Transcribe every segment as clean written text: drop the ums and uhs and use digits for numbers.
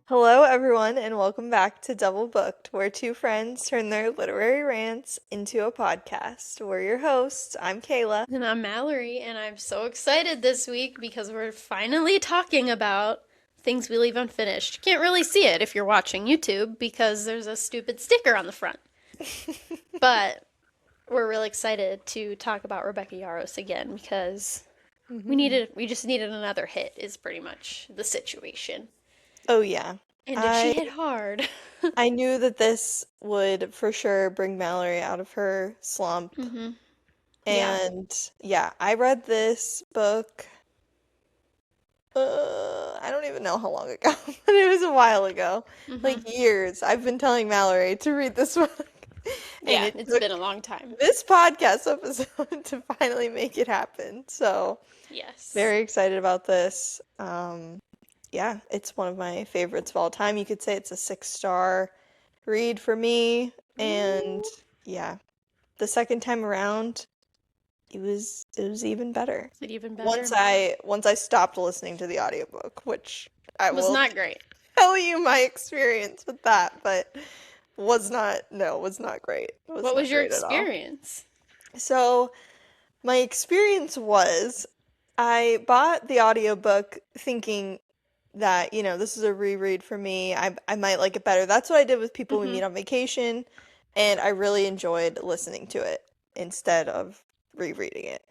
Hello, everyone, and welcome back to Double Booked, where two friends turn their literary rants into a podcast. We're your hosts. I'm Kayla. And I'm Mallory, and I'm so excited this week because we're finally talking about things we leave unfinished. Can't really see it if you're watching YouTube because there's a stupid sticker on the front. But we're really excited to talk about Rebecca Yarros again because we just needed another hit is pretty much the situation. Oh, yeah. And if she I hit hard. I knew that this would for sure bring Mallory out of her slump. Mm-hmm. Yeah. And yeah, I read this book, I don't even know how long ago, but it was a while ago. Mm-hmm. Like years. I've been telling Mallory to read this book. And Yeah, it it's took been a long time. this podcast episode to finally make it happen. So, Yes. very excited about this. Yeah, it's one of my favorites of all time. You could say it's a 6-star read for me. And Ooh. yeah, the second time around, it was even better. Is it even Once better? I stopped listening to the audiobook, which I It was will not great. tell you my experience with that, but was not great. It was What not was your great at all. experience? So, my experience was I bought the audiobook thinking that, this is a reread for me. I might like it better. That's what I did with People We Mm-hmm. Meet on Vacation, and I really enjoyed listening to it instead of rereading it.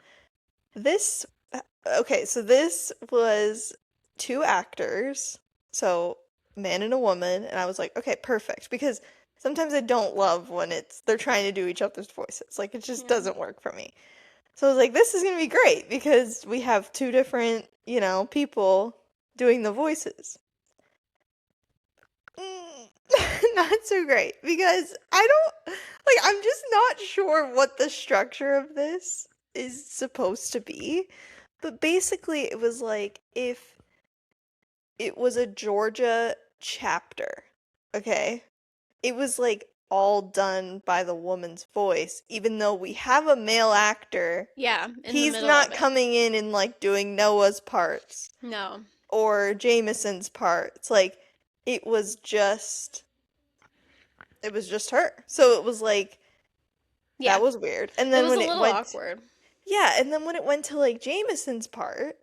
This, okay, so this was two actors, so man and a woman, and I was like, okay, perfect, because sometimes I don't love when they're trying to do each other's voices. Like, it just Yeah. doesn't work for me. So I was like, this is gonna be great because we have two different, people doing the voices. Mm, not so great because I'm just not sure what the structure of this is supposed to be. But basically, it was like if it was a Georgia chapter, okay? It was like all done by the woman's voice, even though we have a male actor. Yeah, in the He's middle of not it. coming in and like doing Noah's parts No. or Jameson's parts. Like it was just it was just her. So it was like Yeah. that was weird. And It then was when a it little went awkward. yeah, and then when it went to like Jameson's part,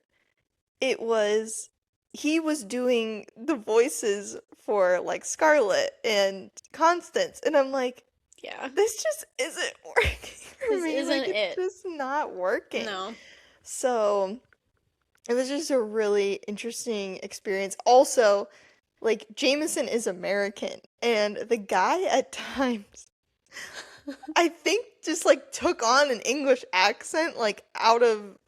it was he was doing the voices for like Scarlett and Constance, and I'm like, Yeah. this just isn't working for This me. isn't Like it's it. just not working. No. So it was just a really interesting experience. Also, like Jameson is American, and the guy at times I think just like took on an English accent like out of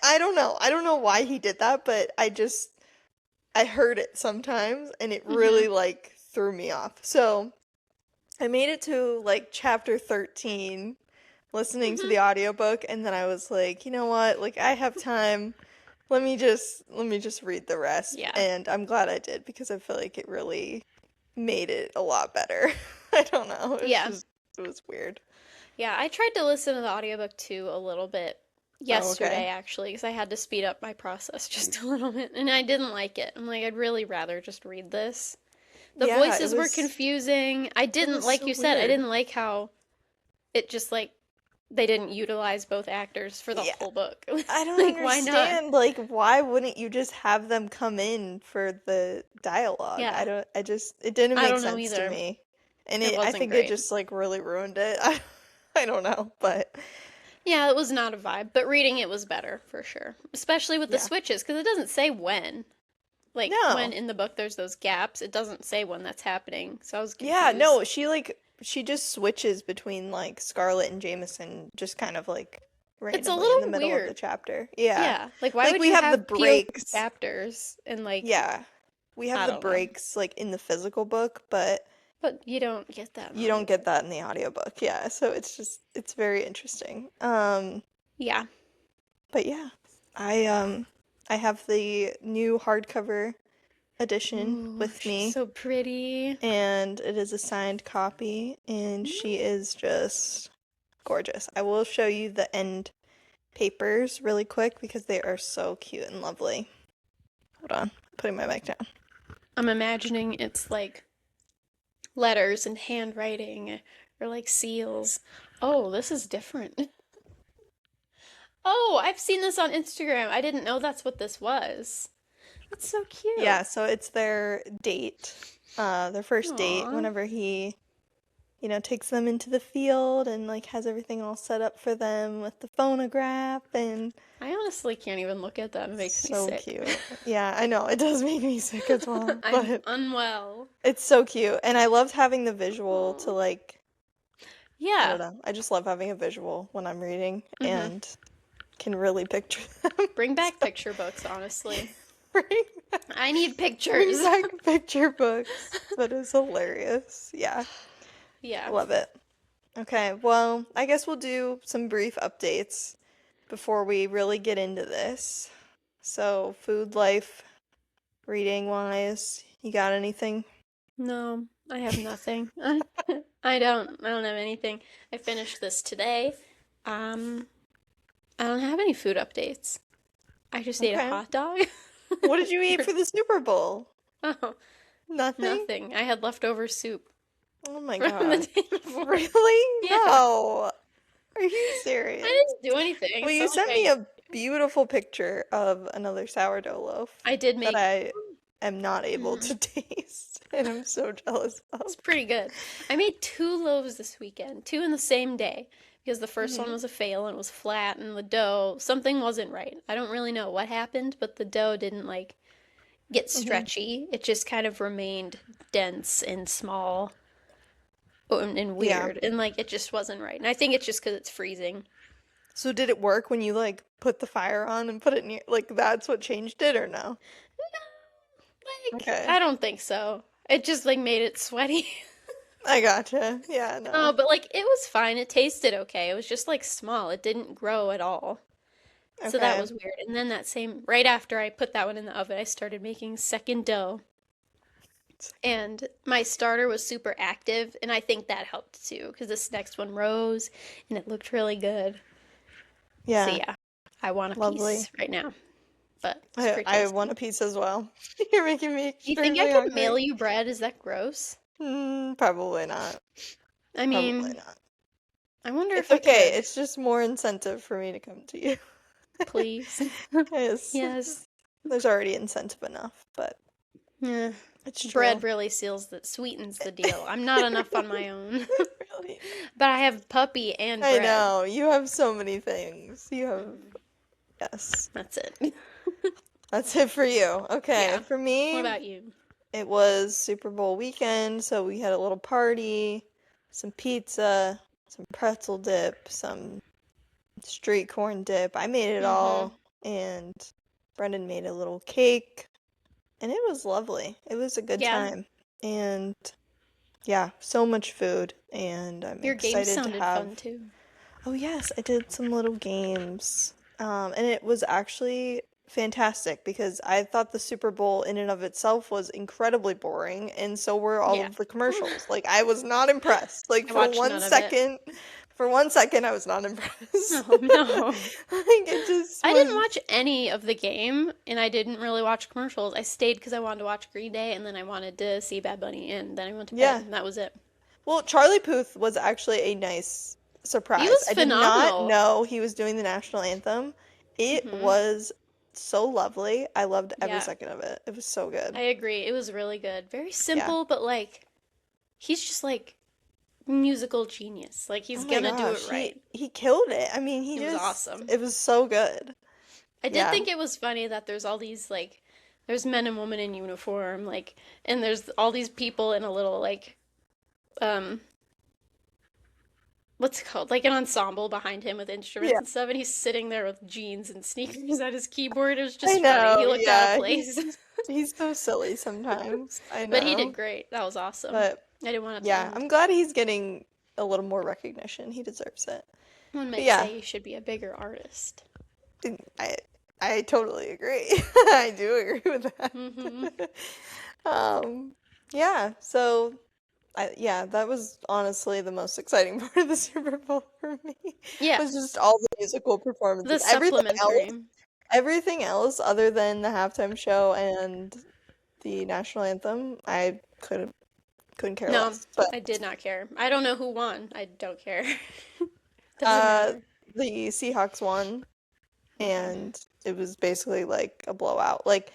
I don't know. I don't know why he did that, but I heard it sometimes and it Mm-hmm. really like threw me off. So, I made it to like chapter 13 listening to Mm-hmm. the audiobook and then I was like, "You know what? Like I have time. Let me just read the rest." Yeah. And I'm glad I did because I feel like it really made it a lot better. I don't know. Yeah. It was weird. Yeah. I tried to listen to the audiobook too a little bit Oh, okay. yesterday, actually, because I had to speed up my process just a little bit, and I didn't like it. I'm like, I'd really rather just read this. The Yeah, it voices were was confusing. I it didn't, was like so you said, I weird. didn't like how it just like they didn't utilize both actors for the Yeah, whole book. I don't Like, why not? understand, like, why wouldn't you just have them come in for the dialogue? Yeah. It didn't I make don't know sense to either. me. And It I wasn't think it great. just, like, really ruined it. I don't know, but Yeah, it was not a vibe, but reading it was better for sure. Especially with the yeah. switches, because it doesn't say when. Like, when No. in the book there's those gaps, it doesn't say when that's happening. So I was Yeah, no, confused. she just switches between, like, Scarlett and Jameson just kind of, like, It's a randomly in the little middle of the weird. chapter. Yeah. Yeah. Like, why Like, would we you have the have POV breaks. chapters and, like, Yeah. We have I the don't know. breaks, like, in the physical book, but But you don't get that in the you don't get audiobook. that in the audiobook, yeah. So it's very interesting. Yeah. But yeah, I have the new hardcover edition Ooh, with she's me, so pretty. and it is a signed copy, and she Mm. is just gorgeous. I will show you the end papers really quick because they are so cute and lovely. Hold on, putting my mic down. I'm imagining it's like letters and handwriting or like seals. Oh, this is different. Oh, I've seen this on Instagram. I didn't know that's what this was. That's so cute. Yeah, so it's their first date, Aw. whenever he, takes them into the field and like has everything all set up for them with the phonograph and I honestly can't even look at that. It makes me so sick. cute. Yeah, I know, it does make me sick as well, I'm but unwell. it's so cute. And I loved having the visual to Aw. like, I don't Yeah. know. I just love having a visual when I'm reading Mm-hmm. and can really picture them. Bring back So picture books, honestly. bring I need bring pictures. back picture books. That is hilarious. Yeah, Yeah. love it. Okay, well, I guess we'll do some brief updates before we really get into this. So, food life, reading wise, you got anything? No, I have nothing. I don't have anything. I finished this today. Um, I don't have any food updates. I just ate a Okay. hot dog. What did you eat for the Super Bowl? Oh, Nothing? nothing. I had leftover soup Oh my from the God. day before. Really? Yeah. No. Are you I serious? didn't do anything. Well, It's you not like sent me a beautiful picture of another sourdough loaf I did that make. I am not able Mm, to taste, and I'm so jealous it's of. pretty good. I made two loaves this weekend, two in the same day, because the first one Hmm. was a fail and it was flat, and the dough, something wasn't right. I don't really know what happened, but the dough didn't like get Hmm. stretchy. It just kind of remained dense and small and Yeah. weird, and like it just wasn't right. And I think it's just because it's freezing. So did it work when you like put the fire on and put it near, like that's what changed it or no? Like, Okay. I don't think so. It just like made it sweaty. I gotcha. Yeah, No, no. but like it was fine. It tasted okay. It was just like small. It didn't grow at all. So that Okay. was weird. And then that same, right after I put that one in the oven, I started making second dough. And my starter was super active, and I think that helped too, because this next one rose and it looked really good. So Yeah, yeah, I want a lovely. piece right now, but it's I pretty I want a tasty. piece as well. You're making me Do you think I extremely could mail hungry. you bread? Is that gross? Probably not. I Probably mean, not. I wonder It's if I okay. could. It's just more incentive for me to come to you. Please. Yes. Yes. There's already incentive enough, but Yeah. it's Bread true. really sweetens the deal. I'm not enough on my own. Really. But I have puppy and I bread. know. You have so many things. You have, Mm, yes. that's it. That's it for you. Okay. Yeah. For What me, about you? it was Super Bowl weekend, so we had a little party, some pizza, some pretzel dip, some street corn dip. I made it Mm-hmm. all, and Brendan made a little cake, and it was lovely. It was a good Yeah. time. And yeah, so much food, and I'm Your game excited to sounded fun have. too. Oh yes, I did some little games. And it was actually fantastic because I thought the Super Bowl in and of itself was incredibly boring, and so were all Yeah. of the commercials. Like I was not impressed. Like I watched none of it. for 1 second I was not impressed. Oh no. Like it just I didn't was. watch any of the game, and I didn't really watch commercials. I stayed because I wanted to watch Green Day, and then I wanted to see Bad Bunny, and then I went to bed, Yeah. and that was it. Well, Charlie Puth was actually a nice He surprise. was I did not phenomenal. know he was doing the national anthem. It Hmm. was so lovely. I loved every Yeah, second of it. It was so I good. agree. It was really good. Very Yeah. simple, but like, he's just like musical genius. Like, Oh he's my gonna do it gosh, he right. he killed it. I mean, It was awesome. it was so good. I did Yeah. think it was funny that there's all these like there's men and women in uniform like and there's all these people in a little like um what's it called? Like an ensemble behind him with instruments Yeah. and stuff and he's sitting there with jeans and sneakers at his keyboard. It was I just funny. He know. looked out of Yeah. place. He's so silly sometimes. I But he did know. great. That was awesome. But I didn't want it to yeah, end. I'm glad he's getting a little more recognition. He deserves it. One But might yeah, say he should be a bigger artist. I I totally agree. I do agree with Hmm. that. Um, yeah, so yeah, that was honestly the most exciting part of the Super Bowl for me. Yeah, Was just all the musical the performances. supplementary. Everything else other than the halftime show and the national anthem. I couldn't care No, less. But I did not care. I don't know who won. I don't care. Doesn't uh, matter. the Seahawks won, Okay. and it was basically like a blowout. Like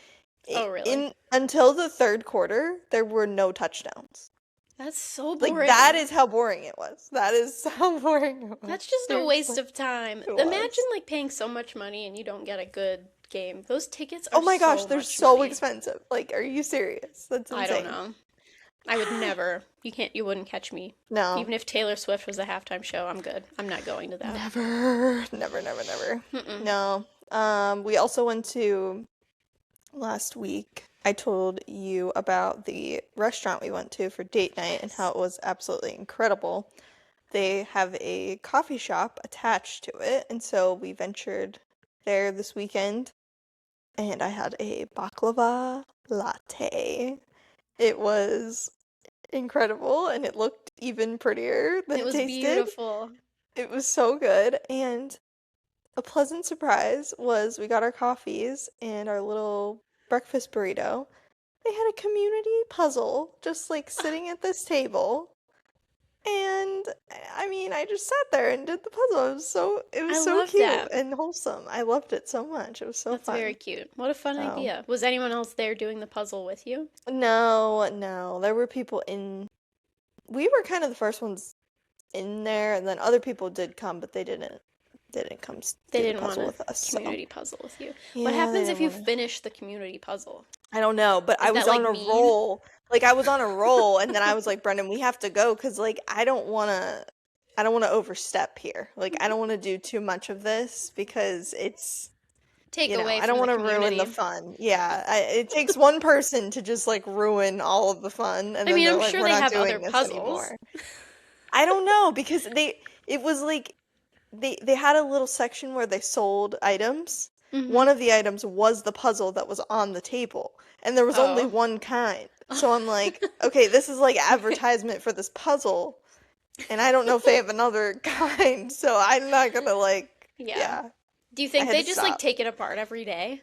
Oh, really? in until the third quarter, there were no touchdowns. That's so Like that boring. is how boring it was. That is how boring it was. That's just a waste Seriously, of time. it Imagine was. like paying so much money and you don't get a good game. Those tickets Oh are my gosh, so they're much so money. expensive. Like, are you serious? That's I don't insane. know. I would never. You wouldn't catch me. No. Even if Taylor Swift was a halftime show, I'm good. I'm not going to that. Never. Never, never, never. Mm-mm. No. We also went to last week. I told you about the restaurant we went to for date night and how Yes. it was absolutely incredible. They have a coffee shop attached to it, and so we ventured there this weekend, and I had a baklava latte. It was incredible, and it looked even prettier than It it was tasted. beautiful. It was so good, and a pleasant surprise was we got our coffees and our little breakfast burrito. They had a community puzzle just like sitting at this table. And I mean, I just sat there and did the puzzle. It I was so love cute that. and wholesome. I loved it so much. It was so That's very fun. cute. What a fun So, idea. Was anyone else there doing the puzzle with you? no, no, there were people in. We were kind of the first ones in there, and then other people did come, but they didn't come They do the didn't want puzzle a with us. So, community puzzle with you. What yeah, they happens if didn't you want to. finish the community puzzle? I don't know, but I Is that was like on a mean? roll. Like I was on a roll, and then I was like, Brendan, we have to go because like I don't want to overstep here. Like I don't want to do too much of this because it's Take away I don't from the want to ruin the community. fun. Yeah, it takes one person to just like ruin all of the fun, and I then mean, they're I'm like, sure we're they not have other doing this puzzles. anymore. I don't know because it was like they had a little section where they sold items. Mm-hmm. One of the items was the puzzle that was on the table, and there was only Oh. one kind. So I'm like, okay, this is like Okay. advertisement for this puzzle, and I don't know if they have another kind, so I'm not gonna like, Yeah. yeah, Do you I think had they to just like stop. take it apart every day?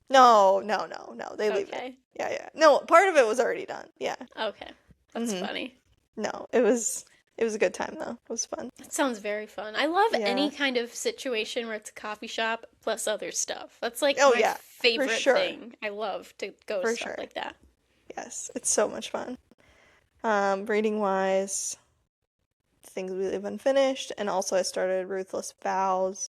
No, no, no, no, they leave it. Okay. Yeah, yeah. No, part of it was already done. Yeah. Okay. That's hmm funny. No, it was a good time though. It was fun. That sounds very fun. I love any Yeah. kind of situation where it's a coffee shop plus other stuff. That's like Oh my yeah, for favorite sure. thing. I love to go to For stuff sure. like that. Yes, it's so much fun. Reading wise, things we leave unfinished, and also I started Ruthless Vows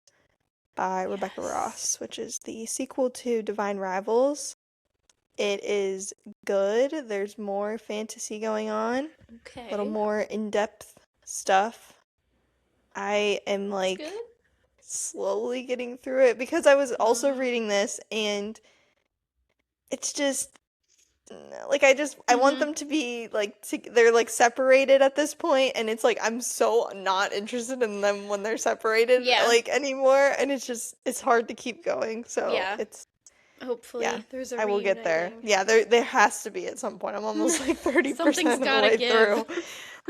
by Rebecca Yes. Ross, which is the sequel to Divine Rivals. It is good. There's more fantasy going on, a little Okay. more in-depth stuff. I am That's good. like slowly getting through it because I was also Uh, reading this and it's just like I want mm-hmm. them to be like they're like separated at this point and it's like I'm so not interested in them when they're separated Yeah. like anymore and it's hard to keep going. So Yeah. it's yeah, Hopefully there's a I will get there. reuniting. Yeah, there has to be at some point. I'm almost like Something's 30% of the gotta way give. through.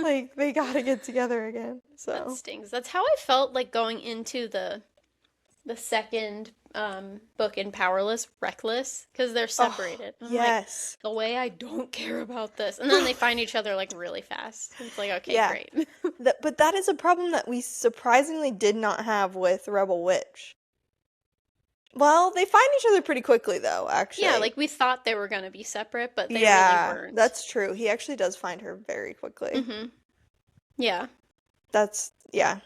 Like they got to get together again. That So, stings. That's how I felt like going into the second book in Powerless, Reckless, because they're oh, separated. I'm like, yes. the way I don't care about this. And then they find each other like really fast. It's like, okay, Yeah. great. But that is a problem that we surprisingly did not have with Rebel Witch. Well, they find each other pretty quickly though, Yeah, actually. like we thought they were gonna be separate, but they really Yeah, weren't. that's true. He actually does find her very quickly. Mm-hmm. Yeah. That's yeah.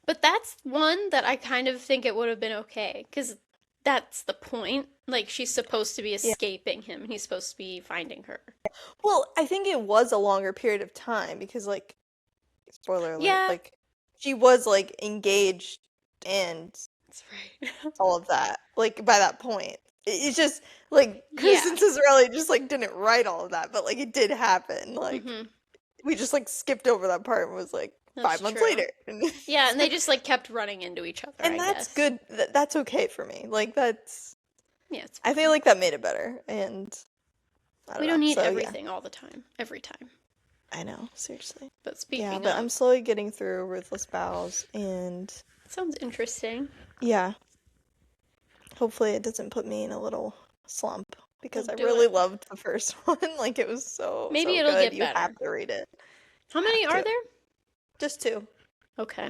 But that's one that I kind of think it would have been okay, because that's the point. Like, she's supposed to be Yeah. escaping him, and he's supposed to be finding her. Well, I think it was a longer period of time because like spoiler alert, Yeah, like she was like engaged and that's right. all of that. Like by that point. It's just like Yeah. Kristen Ciccarelli just like didn't write all of that, but like it did happen. Like Mm-hmm. we just like skipped over that part and was like That's 5 months true. later. Yeah, and they just like kept running into each other, And I that's guess. good. That's okay for me. Like that's Yeah, it's I feel fine. like that made it better and I don't We know. don't need So yeah, everything all the time, every time. I know, seriously. But Yeah, speaking but I'm of, slowly getting through Ruthless Vows and sounds interesting. yeah, hopefully it doesn't put me in a little slump. because I do really it. loved the first one. Like, it was so, Maybe so it'll good. get You better. have to read it. How Have many are to. there? Just 2. Okay.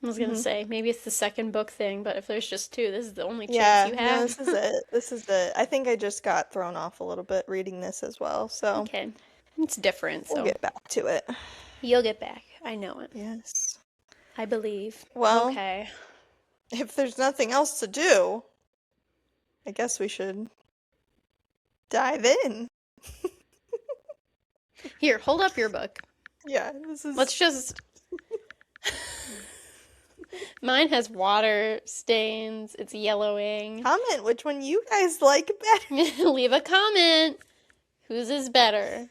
I was gonna Hmm. say, maybe it's the second book thing, but if there's just 2, this is the only chance Yeah, you no, have. this is it. This is it. I think I just got thrown off a little bit reading this as well, so Okay. It's different, we'll so get back to it. you'll get back. I know it. Yes. I believe. Well, Okay. if there's nothing else to do, I guess we should dive in. Here, hold up your book. Yeah, this Let's is. just. Mine has water stains, it's yellowing. Comment which one you guys like better. Leave a comment. Whose is better?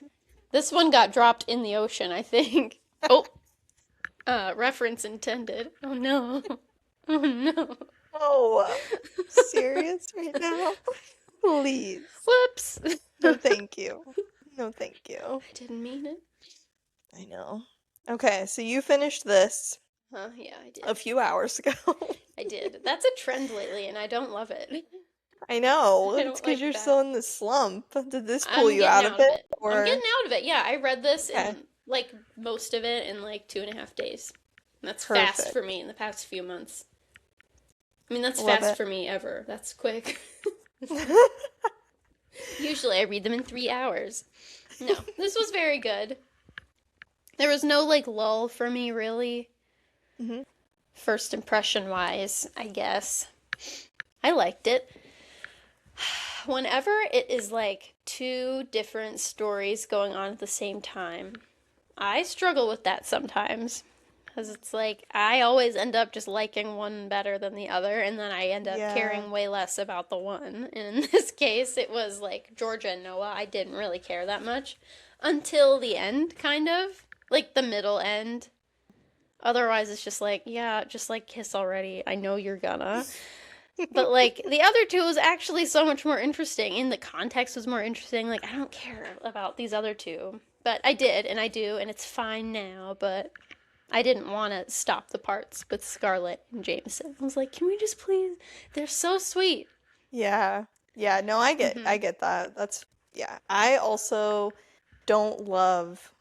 This one got dropped in the ocean, I think. Oh, reference intended. Oh no. Oh no. Oh, serious right now? Please. Whoops. No, thank you. No, thank you. I didn't mean it. I know. Okay, so you finished this Huh? Yeah, I a did. few hours ago. I did. That's a trend lately, and I don't love it. I know. I It's don't because like you're that. still in the slump. Did this pull I'm you getting out of out of it? it. I'm Or getting out of it. Yeah, I read this okay, in like most of it in like 2.5 days. And that's fast perfect. for me in the past few months. I mean, that's Love fast it. for me ever. That's quick. Usually I read them in 3 hours. No, this was very good. There was no like lull for me, really. Hmm. First impression wise, I guess. I liked it. Whenever it is like 2 different stories going on at the same time, I struggle with that sometimes. Because it's like, I always end up just liking one better than the other, and then I end up Yeah. caring way less about the one. And in this case, it was like Georgia and Noah. I didn't really care that much until the end, kind of. Like the middle end. Otherwise, it's just like, yeah, just like kiss already. I know you're gonna. But like the other 2 was actually so much more interesting, and the context was more interesting. Like, I don't care about these other 2. But I did, and I do, and it's fine now, but I didn't want to stop the parts with Scarlett and Jameson. I was like, can we just please? They're so sweet. Yeah. Yeah, no, I Mm-hmm. get that. That's yeah. I also don't love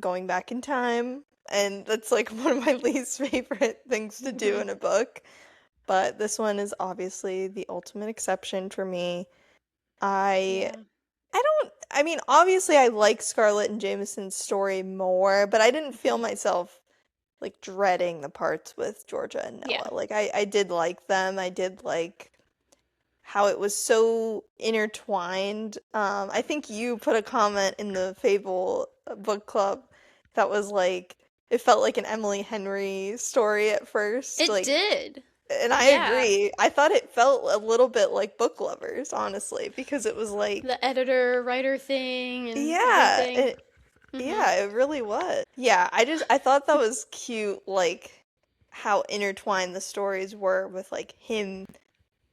going back in time, and that's like one of my least favorite things to do Mm-hmm. in a book. But this one is obviously the ultimate exception for me. I Yeah. I mean, obviously I like Scarlett and Jameson's story more, but I didn't feel Mm-hmm. myself like dreading the parts with Georgia and Yeah. Noah. Like I did like them. I did like how it was so intertwined. I think you put a comment in the Fable book club that was like it felt like an Emily Henry story at first. It Like, did. and I Yeah. agree. I thought it felt a little bit like Book Lovers, honestly, because it was like, The editor writer thing and yeah, everything. Mm-hmm. yeah, it really was. Yeah, I thought that was cute, like how intertwined the stories were with like him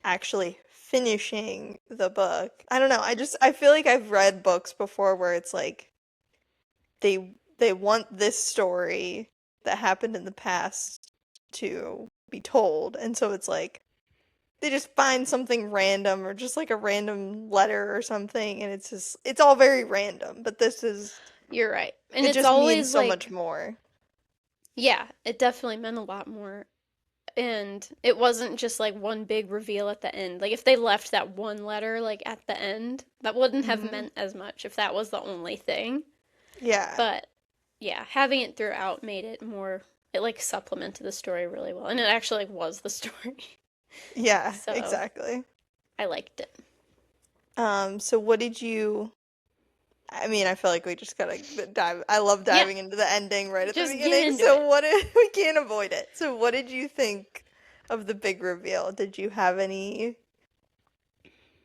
actually finishing the book. I don't know. I feel like I've read books before where it's like they want this story that happened in the past to be told, and so it's like they just find something random or just like a random letter or something, and it's all very random, but this is You're right. And it it's just means always so much like, more. yeah, it definitely meant a lot more. And it wasn't just like one big reveal at the end. Like if they left that one letter like at the end, that wouldn't have Hmm. meant as much if that was the only thing. Yeah. But yeah, having it throughout made it more, it like supplemented the story really well. And it actually like was the story. Yeah, So exactly. I liked it. So what did you I mean, I feel like we just gotta dive. I love Yeah, diving into the ending right at the just get beginning. into So it. what did we can't avoid it. So what did you think of the big reveal? Did you have any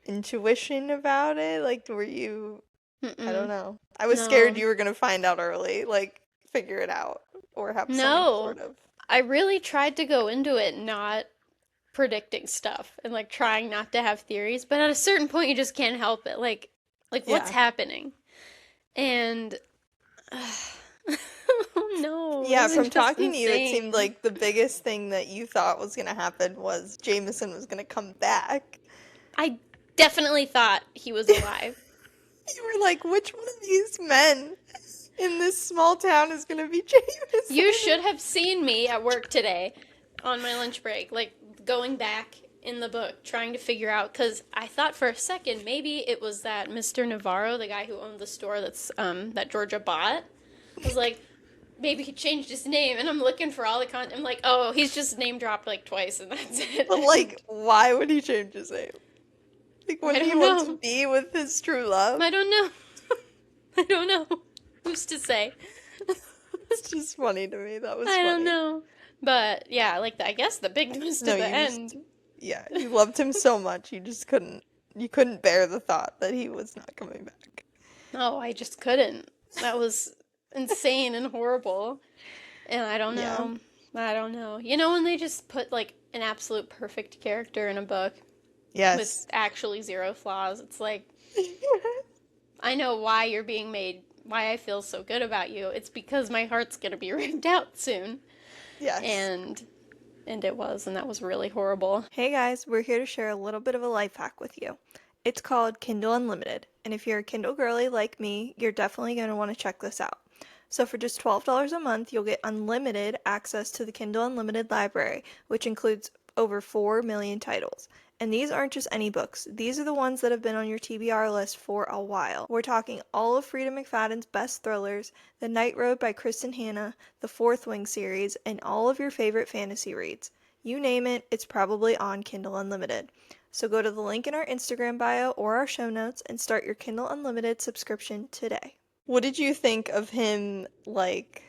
intuition about it? Like, were you? I don't Mm-mm. know. I was scared No. you were gonna find out early, like figure it out, or have some No. sort of. I really tried to go into it not predicting stuff and like trying not to have theories, but at a certain point you just can't help it. Like what's Yeah. happening? And oh no, Yeah, this is from just talking to you, it seemed insane. like the biggest thing that you thought was gonna happen was Jameson was gonna come back. I definitely thought he was alive. You were like, which one of these men in this small town is gonna be Jameson? You should have seen me at work today on my lunch break, like going back in the book trying to figure out, because I thought for a second maybe it was that Mr. Navarro, the guy who owned the store that Georgia bought. I was like, maybe he changed his name, and I'm looking for all the content. I'm like, oh, he's just name dropped like twice, and that's it. But like, why would he change his name? Like, would he want to be with his true love? I don't know. I don't know. Who's to say? It's just funny to me. That was I funny. don't know. But yeah, like I guess the big twist at the end. Yeah, you loved him so much, you couldn't bear the thought that he was not coming back. No, I just couldn't. That was insane and horrible. And I don't know. Yeah. I don't know. You know when they just put like an absolute perfect character in a book? Yes. With actually zero flaws. It's like, I know why you're being made, why I feel so good about you. It's because my heart's going to be ripped out soon. Yes. And it was, and that was really horrible. Hey guys, we're here to share a little bit of a life hack with you. It's called Kindle Unlimited, and if you're a Kindle girly like me, you're definitely going to want to check this out. So for just $12 a month, you'll get unlimited access to the Kindle Unlimited library, which includes over 4 million titles. And these aren't just any books. These are the ones that have been on your TBR list for a while. We're talking all of Frida McFadden's best thrillers, The Night Road by Kristen Hanna, the Fourth Wing series, and all of your favorite fantasy reads. You name it, it's probably on Kindle Unlimited. So go to the link in our Instagram bio or our show notes and start your Kindle Unlimited subscription today. What did you think of him, like,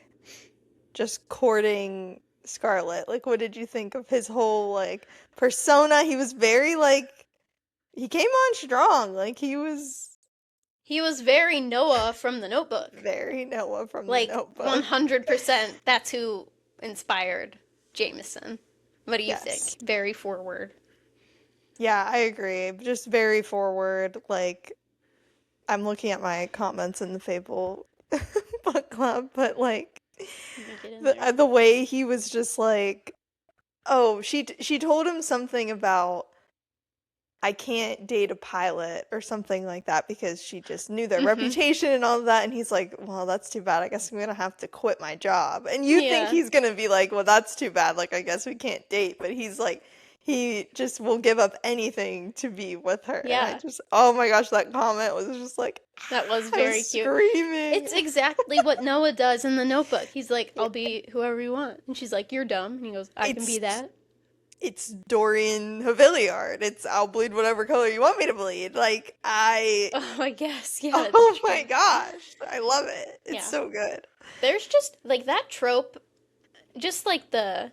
just courting Scarlet? Like, what did you think of his whole, like, persona? He was very, like, he came on strong. Like, he was very Noah from The Notebook. Very Noah from The Notebook. 100%. That's who inspired Jameson. What do you think? Very forward. Yeah, I agree. Just very forward. Like, I'm looking at my comments in the Fable book club, but, like, the way he was just like, oh, she told him something about, I can't date a pilot or something like that because she just knew their reputation and all of that. And he's like, well, that's too bad. I guess I'm going to have to quit my job. And you think he's going to be like, well, that's too bad. Like, I guess we can't date. But he's like, he just will give up anything to be with her. Yeah. And I just, oh my gosh, that comment was just like, that was very cute. Screaming. It's exactly what Noah does in The Notebook. He's like, I'll be whoever you want. And she's like, you're dumb. And he goes, I can be that. It's Dorian Havillard. I'll bleed whatever color you want me to bleed. Like, oh, I guess, yeah. Oh my gosh. I love it. It's so good. There's just, like, that trope, just like the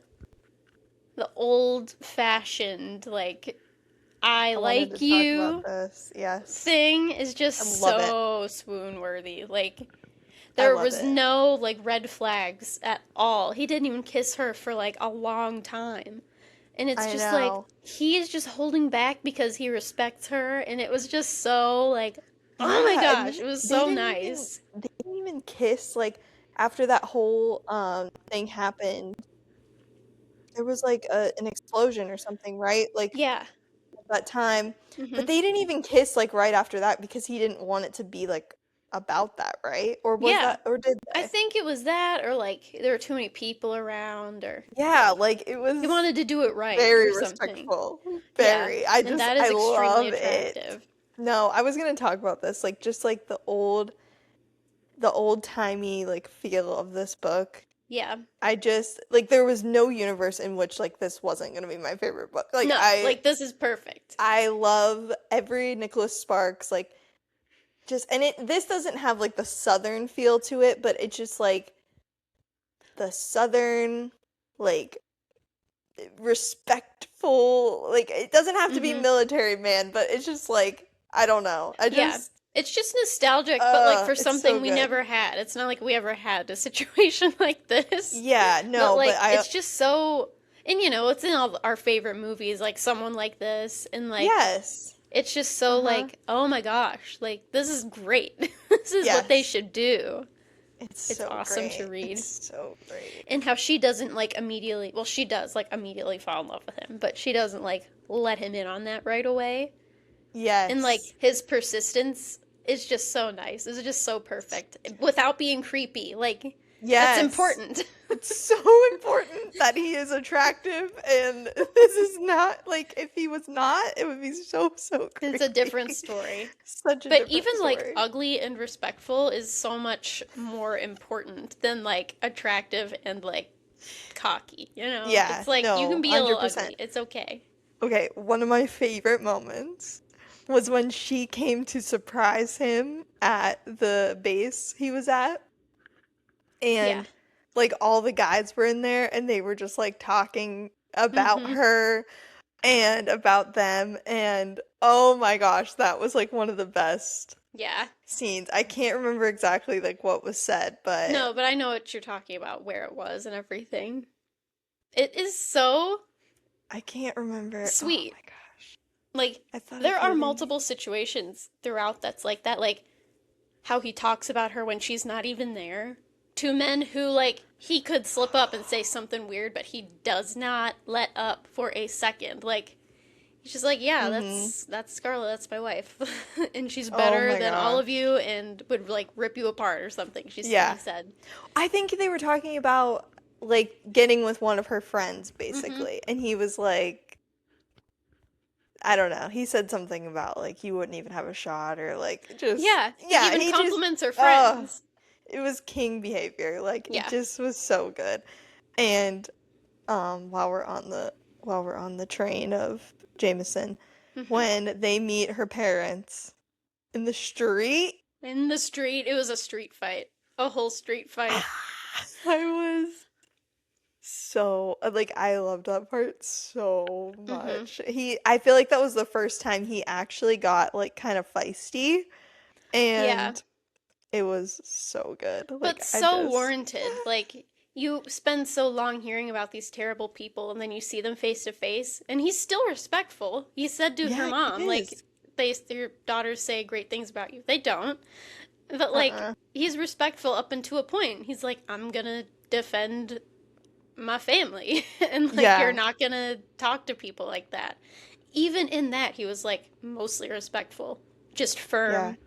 old-fashioned, like, I like you thing is just so swoon-worthy. Like, there was no, like, red flags at all. He didn't even kiss her for, like, a long time. And it's just like, he is just holding back because he respects her. And it was just so, like, oh my gosh, it was so nice. They didn't even kiss, like, after that whole thing happened. There was, like, an explosion or something, right? Like, at that time. But they didn't even kiss, like, right after that because he didn't want it to be, like, about that, right? Or was that, or did they? I think it was that, or like there were too many people around, or like it was. He wanted to do it right. Very respectful. Very. I love it. No, I was gonna talk about this, like just like the old timey like feel of this book. Yeah. I just like there was no universe in which like this wasn't gonna be my favorite book. Like like this is perfect. I love every Nicholas Sparks like. This doesn't have like the southern feel to it, but it's just like the southern like respectful, like it doesn't have to be military man, but it's just like I don't know. It's just nostalgic, but like for something we never had. It's not like we ever had a situation like this. Yeah, no, but it's just so, and you know, it's in all our favorite movies, like Someone Like This, and like it's just so like, oh my gosh, like this is great. This is what they should do. It's so awesome to read. It's so great. And how she doesn't like immediately, she does like immediately fall in love with him, but she doesn't like let him in on that right away. And like Yes. his persistence is just so nice. It's just so perfect without being creepy. Like that's Yes. important. It's so important that he is attractive, and this is not like if he was not, it would be so, so It's a different creepy. story. Such a But even different like story. ugly and respectful is so much more important than like attractive and like cocky, you know? Yeah, It's like you no, can be a little 100%. ugly. It's okay. Okay, one of my favorite moments was when she came to surprise him at the base he was at, Yeah. and like all the guys were in there and they were just like talking about Mhm. her and about them, and oh my gosh, that was like one of the best Yeah. scenes. I can't remember exactly like what was said, but No, but I know what you're talking about, where it was and everything. It is so I can't remember. Oh sweet. my gosh. Like I thought there of the are other name. multiple situations throughout that's like that, like how he talks about her when she's not even there. To men who like he could slip up and say something weird, but he does not let up for a second. Like he's just like, yeah, Mhm. that's Scarlett, that's my wife, and she's Oh better my than all of gosh. you, and would like rip you apart or something. He Yeah. said, I think they were talking about like getting with one of her friends mm-hmm. basically, and he was like, I don't know. He said something about like he wouldn't even have a shot or like just Yeah, he yeah, and even he just compliments her oh, friends. it was king behavior. Like it Yeah. just was so good. And while we're on the train of Jameson, Mm-hmm. when they meet her parents in the street, In the street, it was a street fight, a whole street fight. I was so like I loved that part so Mm-hmm. much. I feel like that was the first time he actually got like kind of feisty, Yeah, and it was so good. but Like I so just warranted. Like you spend so long hearing about these terrible people, and then you see them face to face, and he's still respectful. He said to her yeah, he mom, like, is. your daughters say great things about you. They don't. But like Uh-uh. he's respectful up until a point. He's like, I'm gonna defend my family, and like you're Yeah. not gonna talk to people like that. Even in that, he was like mostly respectful, just Yeah. firm.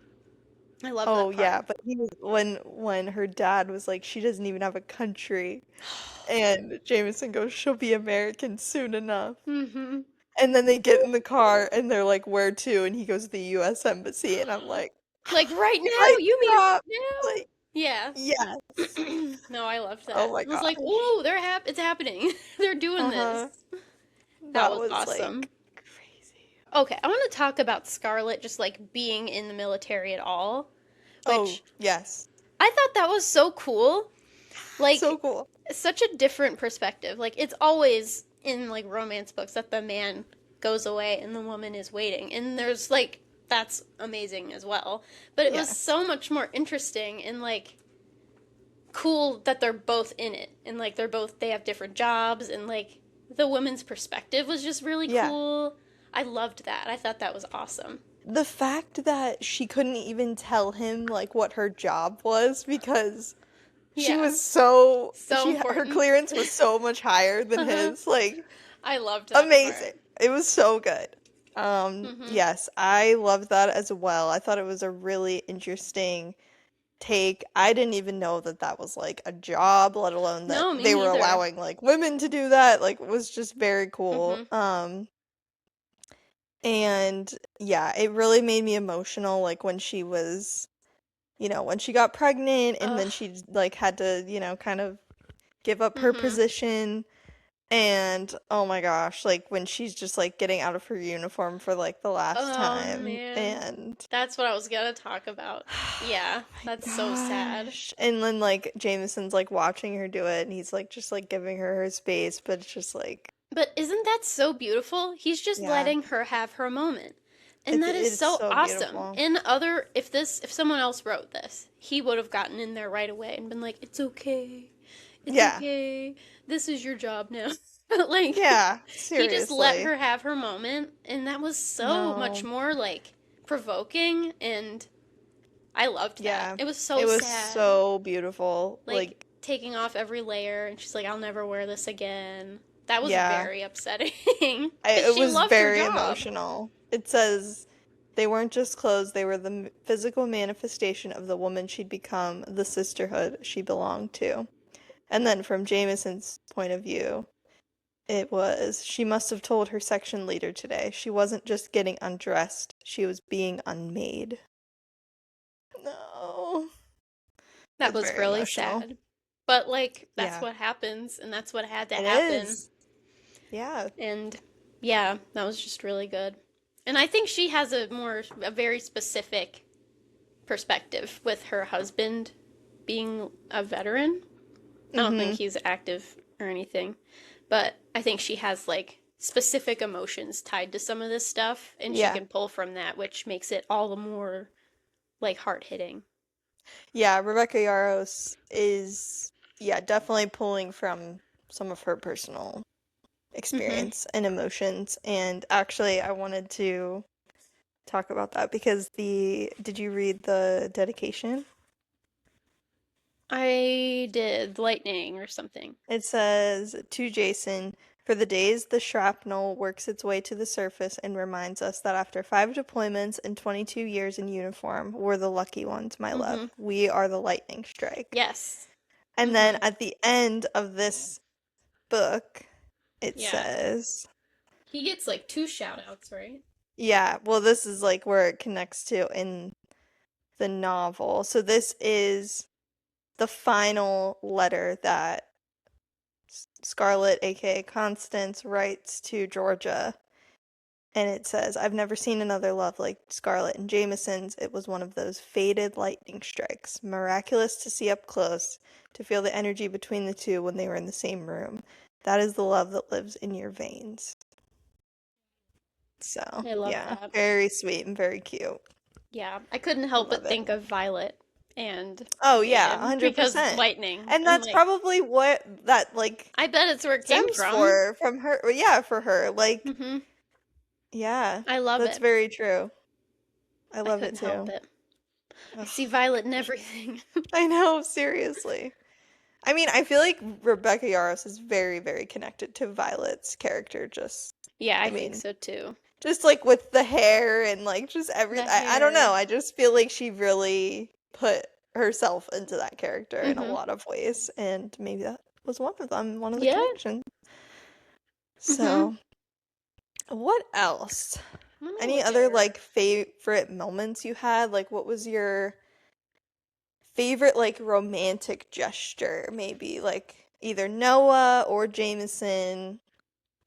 I love Oh that part. yeah, but when her dad was like she doesn't even have a country, and Jameson goes she'll be American soon enough. Mm-hmm. And then they get in the car and they're like, "Where to?" And he goes to the US Embassy, and I'm like, Like right now? "Mic You mean drop." right Like, now? yes. Yeah. No, I loved Oh that. my I was like, gosh. "Ooh, it's happening. They're doing this." Uh-huh. That That was was awesome. like crazy. Okay, I want to talk about Scarlett just like being in the military at all, Oh, which yes. I thought that was so cool. So Like cool. such a different perspective. Like it's always in like romance books that the man goes away and the woman is waiting. And there's like that's amazing as well. But it was Yeah. so much more interesting and like cool that they're both in it and like they have different jobs and like the woman's perspective was just really Yeah. cool. I loved that. I thought that was awesome. The fact that she couldn't even tell him like what her job was because she Yeah. was so So her important. clearance was so much higher than Uh-huh. his. Like I loved that amazing. part. It was so good. Mhm. Yes, I loved that as well. I thought it was a really interesting take. I didn't even know that that was like a job, let alone that No, me they were neither. allowing like women to do that. Like it was just very cool. Mhm. And yeah, it really made me emotional like when she was, when she got pregnant and Ugh. then she like had to, kind of give up her Mhm. position. And oh my gosh, like when she's just like getting out of her uniform for like the last Oh time, man. and That's what I was gonna talk about. oh Yeah, my that's so sad. gosh. And then like Jameson's like watching her do it and he's like just like giving her space, but it's just like But isn't that so beautiful? He's just yeah, letting her have her moment. And that is it's so so awesome. beautiful. If someone else wrote this, he would have gotten in there right away and been like, "It's okay. It's Yeah. okay. This is your job now." Like Yeah, he just let seriously. her have her moment and that was so much No. more like provoking and I loved that. Yeah. It was so It was sad. so beautiful. Like Like taking off every layer and she's like, I'll never wear this again. That was yeah. very upsetting. Because It she was loved her very job. emotional. It says They weren't just clothes, they were the physical manifestation of the woman she'd become, the sisterhood she belonged to. And then from Jameson's point of view, it was, she must have told her section leader today. She wasn't just getting undressed, she was being unmade. No. That That's was very really emotional. sad. But, like, that's Yeah. what happens, and that's what had to It happen. is. Yeah. And yeah, that was just really good. And I think she has a very specific perspective with her husband being a veteran. I don't think Mm-hmm. he's active or anything, but I think she has like specific emotions tied to some of this stuff, and she Yeah. can pull from that, which makes it all the more like hard hitting. Yeah, Rebecca Yarros is, yeah, definitely pulling from some of her personal Mm-hmm. experience and emotions. And actually, I wanted to talk about that because did you read the dedication? I did lightning or something. It says, to Jason, for the days the shrapnel works its way to the surface and reminds us that after 5 deployments and 22 years in uniform, we're the lucky ones, my love. Mm-hmm. We are the lightning strike. Yes. And then Mm-hmm. at the end of this book, it Yeah. says, He gets like two shout outs, right? yeah, well, this is like where it connects to in the novel. So this is the final letter that Scarlett, aka Constance, writes to Georgia. And it says, I've never seen another love like Scarlett and Jameson's. It was one of those fated lightning strikes. Miraculous to see up close, to feel the energy between the two when they were in the same room. That is the love that lives in your veins. So, I love yeah, that. very sweet and very cute. Yeah, I couldn't I help love but it. think of Violet and Oh, yeah, Jaden because 100%. lightning. And I'm that's like, probably what that, like, I bet it's where it came stems from. from her. Well, yeah, for her. Like, Hmm. yeah, I love that's it. very true. I I love it couldn't help too. it. I Ugh. see Violet in everything. I know, seriously. I mean, I feel like Rebecca Yarros is very, very connected to Violet's character. Just, Yeah, I I think mean, so too. just like with the hair and like just The everything. I don't know. hair. I just feel like she really put herself into that character in a Hmm. lot of ways, and maybe that was one of them, one of the Yeah. connections. Hmm. So, what else? Let me Any look at other her. like favorite moments you had? Like, what was your favorite like romantic gesture? Maybe like either Noah or Jameson,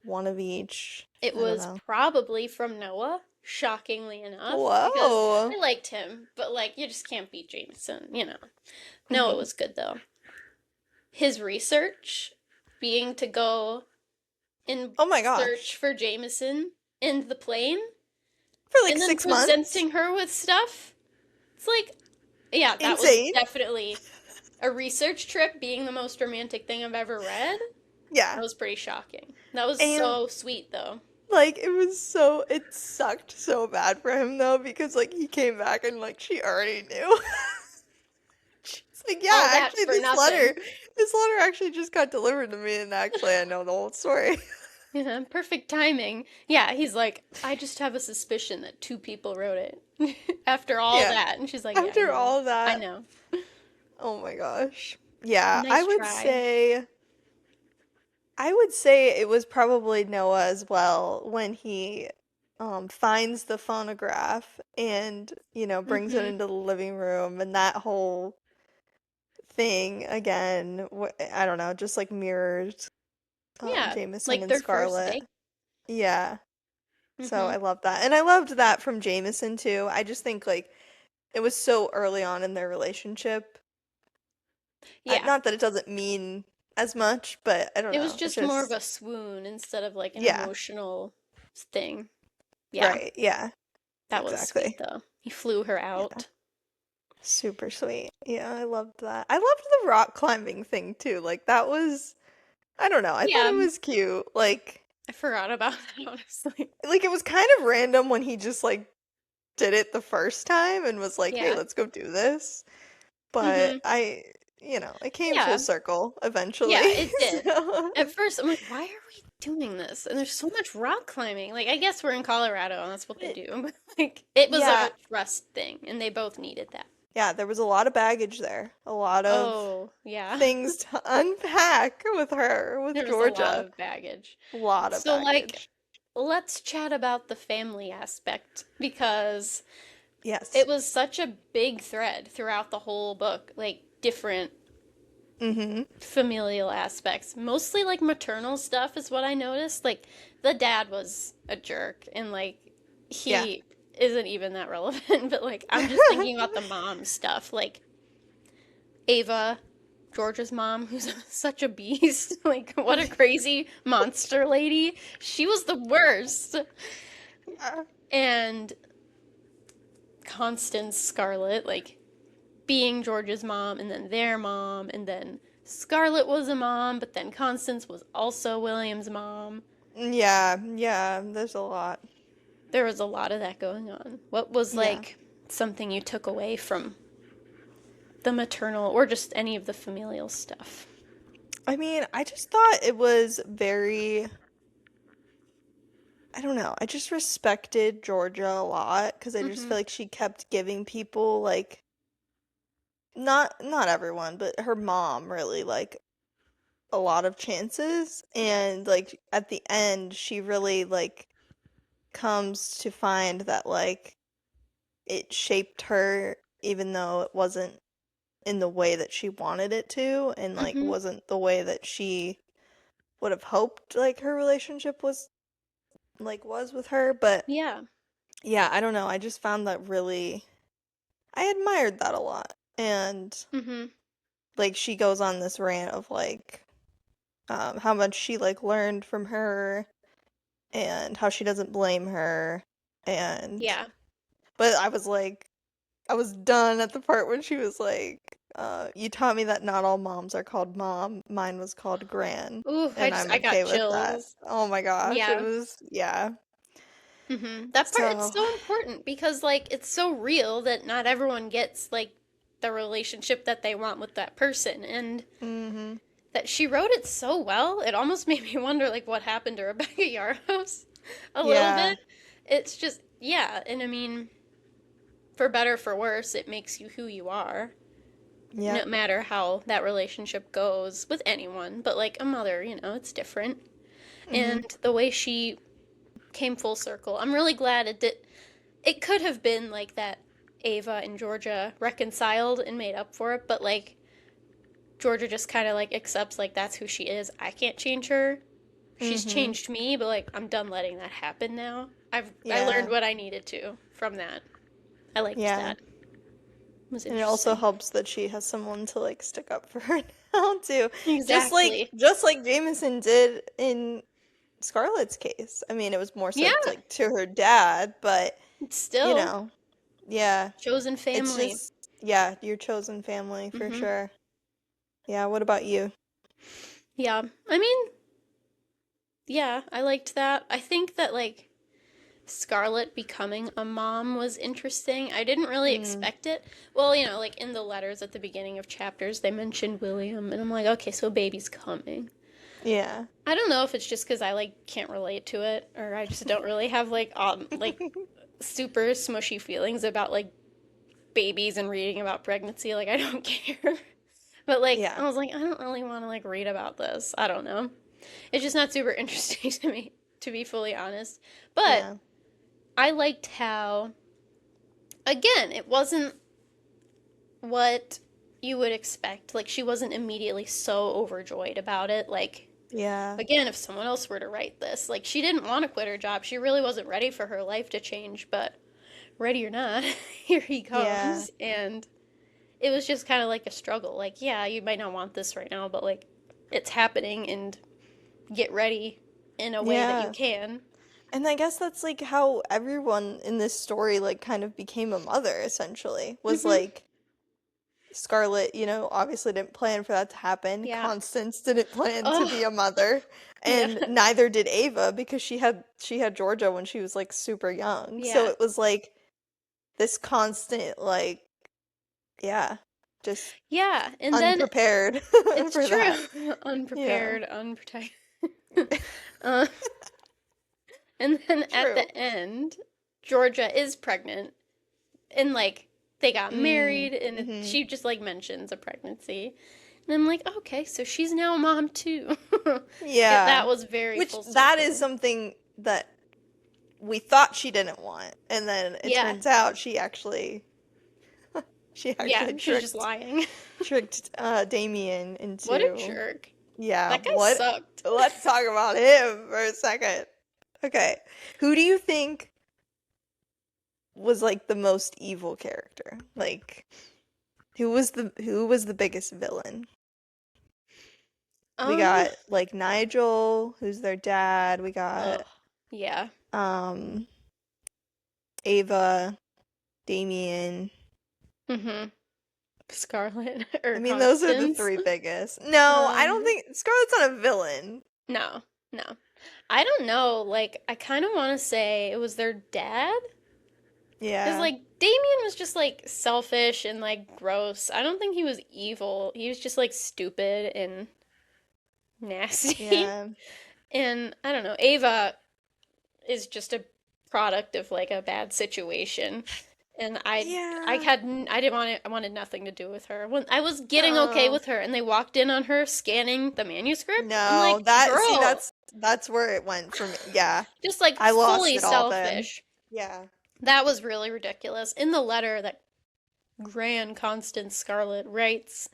one of each. It I don't was know. probably from Noah, shockingly enough, because Whoa. I liked him, but like, you just can't beat Jameson, you know. Noah Hmm. was good though. His research being to go and Oh my search gosh. for Jameson in the plane For like and then 6 months? presenting her with stuff. It's like, yeah, that was Insane. definitely a research trip being the most romantic thing I've ever read. Yeah. That was pretty shocking. That was And so sweet though. like it sucked so bad for him though because like he came back and like she already knew. She's like, All yeah, that actually for nothing. this letter actually just got delivered to me and actually I know the whole story. Yeah, perfect timing. Yeah, he's like, I just have a suspicion that two people wrote it after all Yeah. that. And she's like, yeah, I After know. all I that. know. Oh my gosh. Yeah, Nice try. I would say it was probably Noah as well when he finds the phonograph and, brings it Mm-hmm. into the living room and that whole thing again, I don't know, just like mirrors Yeah, Jameson like and their first Scarlett. date. Yeah. So Mm-hmm. I love that. And I loved that from Jameson too. I just think like it was so early on in their relationship. Yeah, Not that it doesn't mean as much, but I don't it was know. It's just more of just a swoon instead of like an yeah, emotional thing. Yeah, right. Yeah, that was sweet exactly. though. He flew her Yeah. out. Super sweet. Yeah, I loved that. I loved the rock climbing thing too. Like that was I don't know. I thought Yeah, it was cute. I forgot about that, honestly. Like it was kind of random when he just like did it the first time and was like, "Hey, Yeah. let's go do this." But Mm-hmm. it came full Yeah. circle Yeah, eventually. it did. So, At first, I'm like, why are we doing this? And there's so much rock climbing. Like, I guess we're in Colorado and that's what they it, do. But, like, it was like yeah, a trust thing, and they both needed that. yeah, there was a lot of baggage there, a lot of Oh, yeah. things to unpack with her, with There was a lot Georgia. of baggage. A lot of So, like, baggage. let's chat about the family aspect because it Yes. was such a big thread throughout the whole book. Like, different Mm-hmm. familial aspects. Mostly like maternal stuff is what I noticed. Like the dad was a jerk and like Yeah. he isn't even that relevant, but like I'm just thinking about the mom stuff. Like Ava, George's mom, who's such a beast. Like what a crazy monster lady. She was the worst. Yeah. And Constance Scarlett, like being George's mom and then their mom and then Scarlett was a mom, but then Constance was also William's mom. Yeah, yeah, there's a lot. There was a lot of that going on. What was Yeah. like something you took away from the maternal or just any of the familial stuff? I mean, I just thought it was very, I don't know, I just respected Georgia a lot because I just Mm-hmm. feel like she kept giving people like not everyone, but her mom really like a lot of chances and like at the end she really like comes to find that like it shaped her even though it wasn't in the way that she wanted it to and like Mm-hmm. wasn't the way that she would have hoped like her relationship was with her, but Yeah. yeah, I don't know. I just found that really I admired that a lot. And Mm-hmm. like she goes on this rant of like how much she like learned from her and how she doesn't blame her and Yeah. but I was like I was done at the part when she was like you taught me that not all moms are called mom. Mine was called gran Ooh, and I'm I got okay with that. chills. Oh my gosh, it Yeah. was yeah. Mm-hmm. That part, it's So, so important because, like, it's so real that not everyone gets, like, the relationship that they want with that person. And mhm. that she wrote it so well, it almost made me wonder, like, what happened to Rebecca Yarros a little Yeah. bit. It's just, yeah. And I mean, for better, for worse, it makes you who you are, no Yep. matter how that relationship goes with anyone. But, like, a mother, it's different. Mhm. And the way she came full circle, I'm really glad it did. It could have been like that Ava and Georgia reconciled and made up for it, but like Georgia just kind of like accepts like that's who she is. I can't change her. She's Mhm. changed me, but like I'm done letting that happen now. I learned Yeah. what I needed to from that. I liked Yeah. that. It was And it also interesting. helps that she has someone to like stick up for her now too. Exactly. Just like Jameson did in Scarlett's case. I mean, it was more so Yeah, like to her dad, but you still know, yeah. chosen It's family. just yeah, your chosen family for Mhm. sure. Yeah, what about you? Yeah. I mean, yeah, I liked that. I think that like Scarlett becoming a mom was interesting. I didn't really Mm, expect it. Well, like in the letters at the beginning of chapters, they mentioned William, and I'm like, okay, so baby's coming. yeah. I don't know if it's just because I like can't relate to it, or I just don't really have like super smushy feelings about like babies and reading about pregnancy. Like I don't care. But like Yeah. I was like, I don't really want to like read about this. I don't know. It's just not super interesting to me, to be fully honest. But Yeah. I liked how again, it wasn't what you would expect. Like, she wasn't immediately so overjoyed about it. Like, Yeah. again, if someone else were to write this, like, she didn't want to quit her job. She really wasn't ready for her life to change, but ready or not, here he Yeah. comes. And it was just kind of like a struggle. Like, yeah, you might not want this right now, but like, it's happening and get ready in a way that you Yeah. can. And I guess that's like how everyone in this story like kind of became a mother essentially. Was Hmm. like Scarlett, obviously didn't plan for that to happen. Yeah. Constance didn't plan to be Oh, a mother, yeah. and neither did Ava because she had Georgia when she was like super young. So Yeah. it was like this constant like yeah. just Yeah, and then unprepared it's for that. true. Yeah. Unprepared, unprotected. uh, and then at True. the end, Georgia is pregnant, and like they got Mm. married, and Hmm. she just like mentions a pregnancy, and I'm like, okay, so she's now a mom too. Yeah. That was very Which full that is circle. something that we thought she didn't want, and then it Yeah, turns out she yeah, actually she was just lying. tricked Damien What a into, jerk. yeah, That guy what? sucked. Let's talk about him for a second. Okay. Who do you think was like the most evil character? Like who was the biggest villain? We Um, got like Nigel, who's their dad. We ugh, got yeah. um Ava, Damien. Mm-hmm. Scarlet I or mean, those are the Constance. three biggest. No, I don't Um, think Scarlett's not a villain. no, no. I don't know. Like, I kind of want to say it was their dad. Because, Yeah. like, Damien was just, like, selfish and, like, gross. I don't think he was evil. He was just, like, stupid and nasty. Yeah. And, I don't know. Ava is just a product of, like, a bad situation. And I Yeah. had, I didn't want it, I wanted nothing to do with her. When I was getting okay Oh. with her and they walked in on her scanning the manuscript, I'm No, like, that see girl, that's where it went for me. Yeah. just like I lost fully it all then. selfish. Yeah. That was really ridiculous. In the letter that Grand Constance Scarlet writes,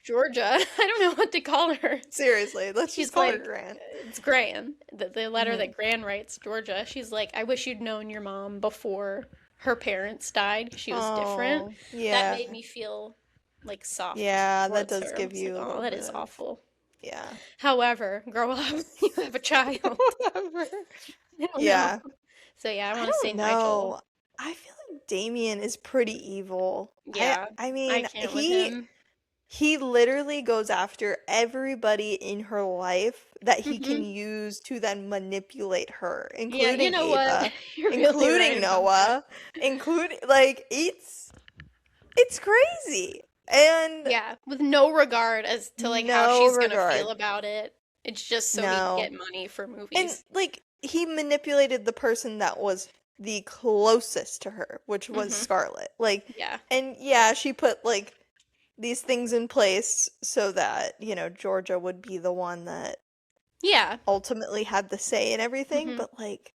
Georgia, I don't know what to call her. Seriously, let's just She's call her like, Grant. it's Gran. The letter Hmm. that Gran writes, Georgia, she's like, I wish you'd known your mom before her parents died. She was different. Oh, That yeah. made me feel like soft Yeah, that towards does her. I give was like, you a oh, little that bit is of, awful. yeah. However, grow up, you have a child. Whatever. I don't know. Yeah. So yeah, I I want to say don't Nigel. know. I feel like Damien is pretty evil. I Yeah, I I mean, can't with he him. he literally goes after everybody in her life that he can Hmm. use to then manipulate her, Yeah, you including know what? Ava, You're really right including about that. Noah, including like it's crazy. And Yeah, with no regard as to like how no she's gonna feel regard. about it. It's just so he can No. get money for And movies. like he manipulated the person that was the closest to her, which was Hmm. Scarlet. Like, Yeah. and yeah, she put like these things in place so that, Georgia would be the one that Yeah. ultimately had the say in everything, Hmm. but like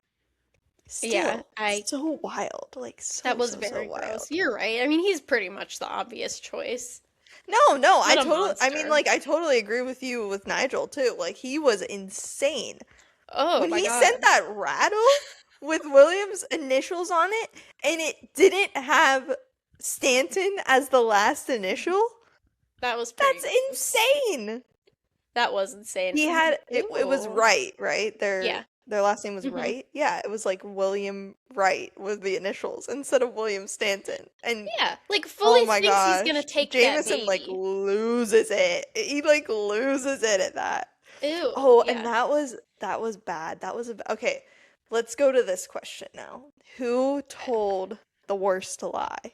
Yeah, still so wild. Like that so, was so, so very gross. wild. You're right. I mean, he's pretty much the obvious choice. No, no, What a monster. I totally agree with you with Nigel too. Like he was insane. Oh When my he sent God. that rattle with William's initials on it and it didn't have Stanton as the last initial, That was pretty that's gross. insane. That was insane. He And had it was ew. Wright, right? Their Yeah. their last name was Hmm. Wright. Yeah, it was like William Wright with the initials instead of William Stanton. And Yeah. Like oh fully my thinks he's gonna gosh, take that Jameson like baby. loses it. He like loses it at that. Ew. Oh, and Yeah. that was bad. Okay. Let's go to this question now. Who told the worst lie?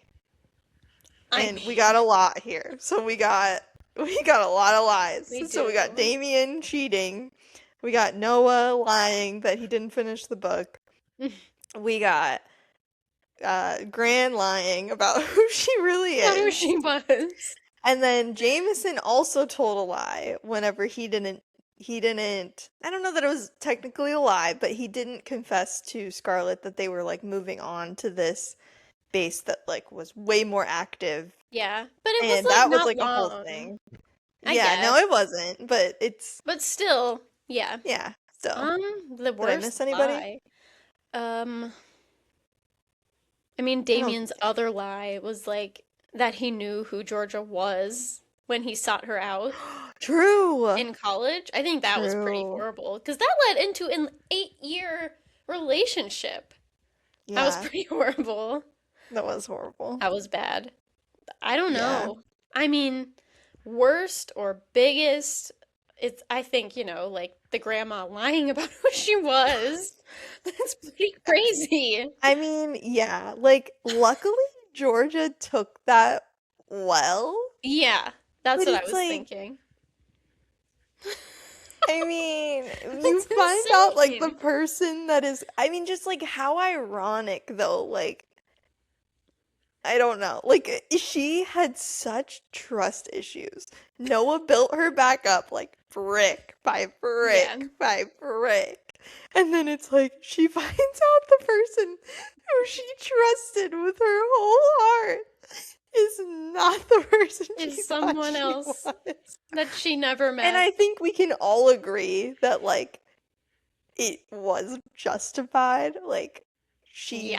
I And we mean, got a lot here. So we got a lot of lies. we So we got do. Damien cheating. We got Noah lying that he didn't finish the book. We got Gran lying about who she really Not who is. she was. And then Jameson also told a lie whenever he didn't I don't know that it was technically a lie, but he didn't confess to Scarlett that they were like moving on to this base that like was way more active. Yeah, but it was And like that was not like a whole long, thing. I Yeah, no, guess. it wasn't, but it's But still, yeah. yeah, still. The Did I worst miss anybody? lie. Um, I mean, I don't Damien's think. other lie was like that he knew who Georgia was when he sought her out True. in college. I think that was pretty True. horrible because that led into an 8-year relationship. That was Yeah, pretty horrible. that was horrible. That was bad. I don't Yeah. know. I mean, worst or biggest, it's, I think, like the grandma lying about who she was. That's pretty crazy. I mean, yeah, like luckily Georgia took that well. Yeah, that's But what I it's was like, thinking. I mean, you That's find out like the insane. person that is, I mean, just like how ironic though, like, I don't know. Like, she had such trust issues. Noah built her back up like brick by Yeah. brick by brick. And then it's like she finds out the person who she trusted with her whole heart is not the person she Is thought someone she else was. that she never And met. I think we can all agree that, like, it was justified. Like, Yeah. she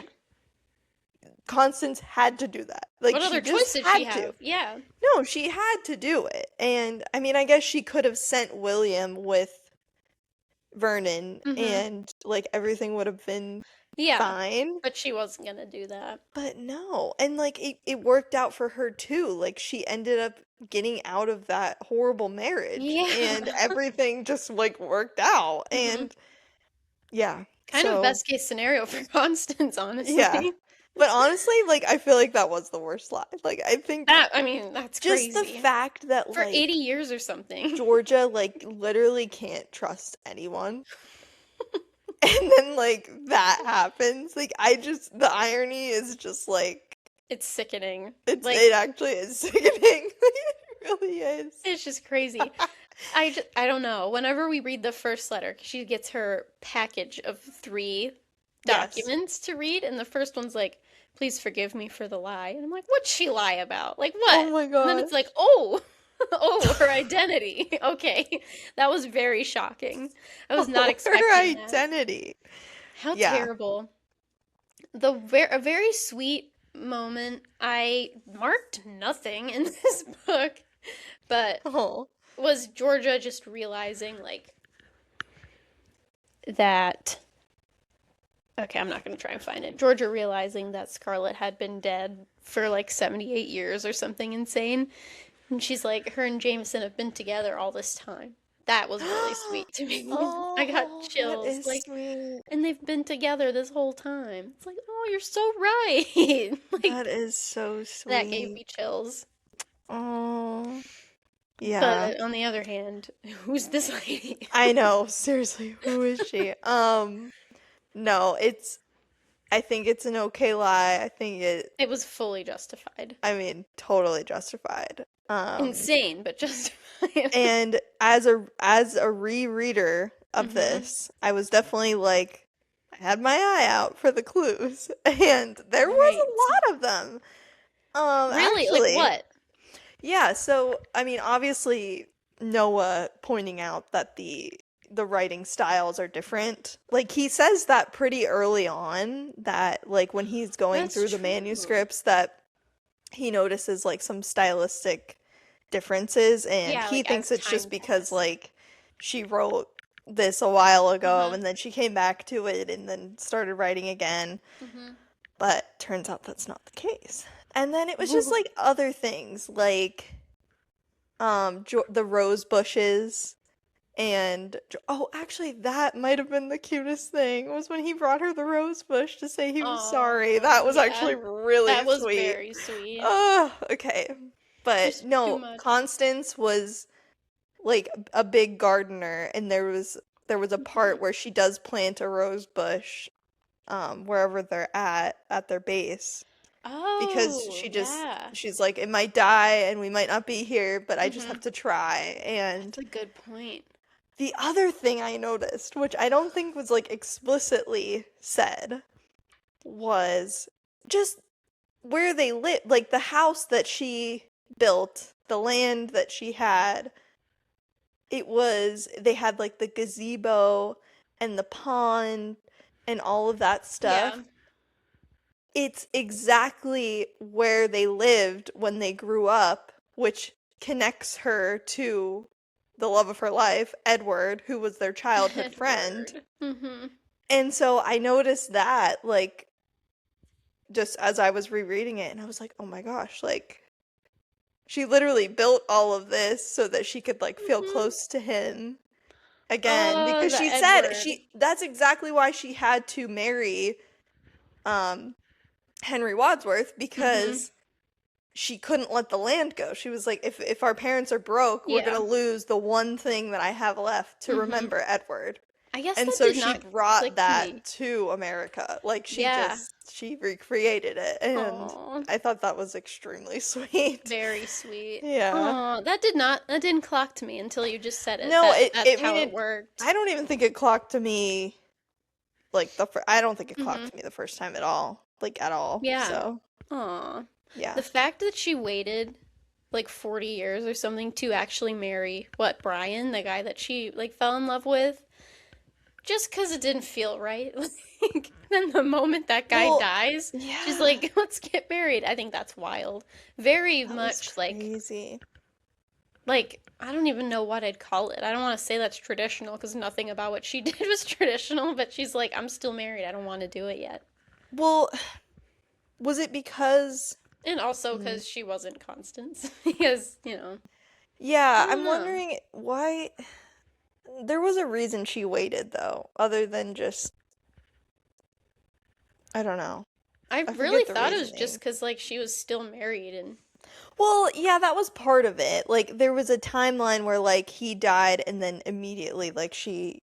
Constance had to do that. Like, What she other just choice did she had to. have? Yeah. No, she had to do it. And I mean, I guess she could have sent William with Vernon Mm-hmm. and like everything would have been Yeah. fine. But she wasn't gonna do that. But no. And like it worked out for her too. Like she ended up getting out of that horrible marriage Yeah. and everything just like worked out. Mm-hmm. And yeah. Kind of So, best case scenario for Constance, yeah. honestly. But honestly, like I feel like that was the worst lie. Like I think That, I mean, that's just the crazy. fact that For 80 like years or something. Georgia like literally can't trust anyone. And then like that happens. Like I just the irony is just like It's sickening. Like, it actually is sickening. It really is. it's just crazy. I don't know. Whenever we read the first letter, she gets her package of 3 Yes. documents to read, and the first one's like, "Please forgive me for the lie." And I'm like, "What'd she lie about? Like Oh what?" my And then it's like, gosh. "Oh, oh, her identity." Okay, that was very shocking. I was not Oh, her expecting that. identity. How Yeah. terrible. A very sweet moment. I marked nothing in this book, but Oh. was Georgia just realizing like that. Okay, I'm not going to try and find it. Georgia realizing that Scarlett had been dead for like 78 years or something insane. And she's like, her and Jameson have been together all this time. That was really sweet to me. I got Oh, that chills. is Like, sweet. and they've been together this whole time. It's like, oh, you're so right. That Like, is so that gave sweet. me chills. Oh. Yeah. But on the other hand, who's this lady? I know. Seriously, who is she? No, I think it's an okay lie. I think It was fully justified. I mean, totally justified. Insane, but justified. And as a rereader of Mm-hmm. this, I was definitely like, I had my eye out for the clues, and there was Right. a lot of them. Really? Like Actually, what? yeah. So I mean, obviously, Noah pointing out that the writing styles are different. Like he says that pretty early on, that like when he's going That's through the true. manuscripts, that he notices like some stylistic differences, and Yeah, he like thinks as it's just time because passed. like she wrote this a while ago Uh-huh. and then she came back to it and then started writing again, Mm-hmm. but turns out that's not the case. And then it was just Ooh. like other things like the rose bushes, and oh, actually that might have been the cutest thing, was when he brought her the rose bush to say he was sorry. Oh, That was yeah. actually really That was sweet. very sweet. Oh, okay. But Just too no, much. Constance was like a big gardener, and there was a Mm-hmm. part where she does plant a rose bush wherever they're at their base, because Oh, yeah. she's like, it might die and we might not be here, but I just Mm-hmm. have to try. And That's a good point. the other thing I noticed, which I don't think was like explicitly said, was just where they live, like the house that she built, the land that she had. They had like the gazebo and the pond and all of that Yeah. stuff. It's exactly where they lived when they grew up, which connects her to the love of her life, Edward, who was their childhood friend. Edward. Mm-hmm. And so I noticed that, like, just as I was rereading it, and I was like, oh my gosh, like, she literally built all of this so that she could, like, feel Mm-hmm. close to him again. Oh, Because the she said Edward. that's exactly why she had to marry um, Henry Wadsworth, Mm-hmm. because she couldn't let the land go. She was like, if our parents are broke, we're Yeah. gonna lose the one thing that I have left to Mm-hmm. remember Edward. I guess And that so did she not brought click to me. that to America. Like Yeah. she recreated it, and Oh, I thought that was extremely sweet. very sweet. Yeah. Oh, that didn't clock to me until you just said it. No, That it that's it how mean it it I worked. don't even think it clocked to me like I don't think it clocked Mm-hmm. to me the first time at all, like at all. Yeah. So, Aw. yeah. The fact that she waited like 40 years or something to actually marry what, Brian, the guy that she like fell in love with, just because it didn't feel right. Like, then the moment that guy Well, dies, she's yeah. like, let's get married. I think that's wild. Very That was much crazy. like, I don't even know what I'd call it. I don't want to say that's traditional because nothing about what she did was traditional, but she's like, I'm still married. I don't want to do it yet. Well, was it because And also mm, because she wasn't Constance. Because, I yeah, don't I'm know. wondering why there was a reason she waited though, other than just I don't know. I I really forget the thought it was just reasoning. because, like, she was still married and. Well, yeah, that was part of it. Like there was a timeline where like he died and then immediately like she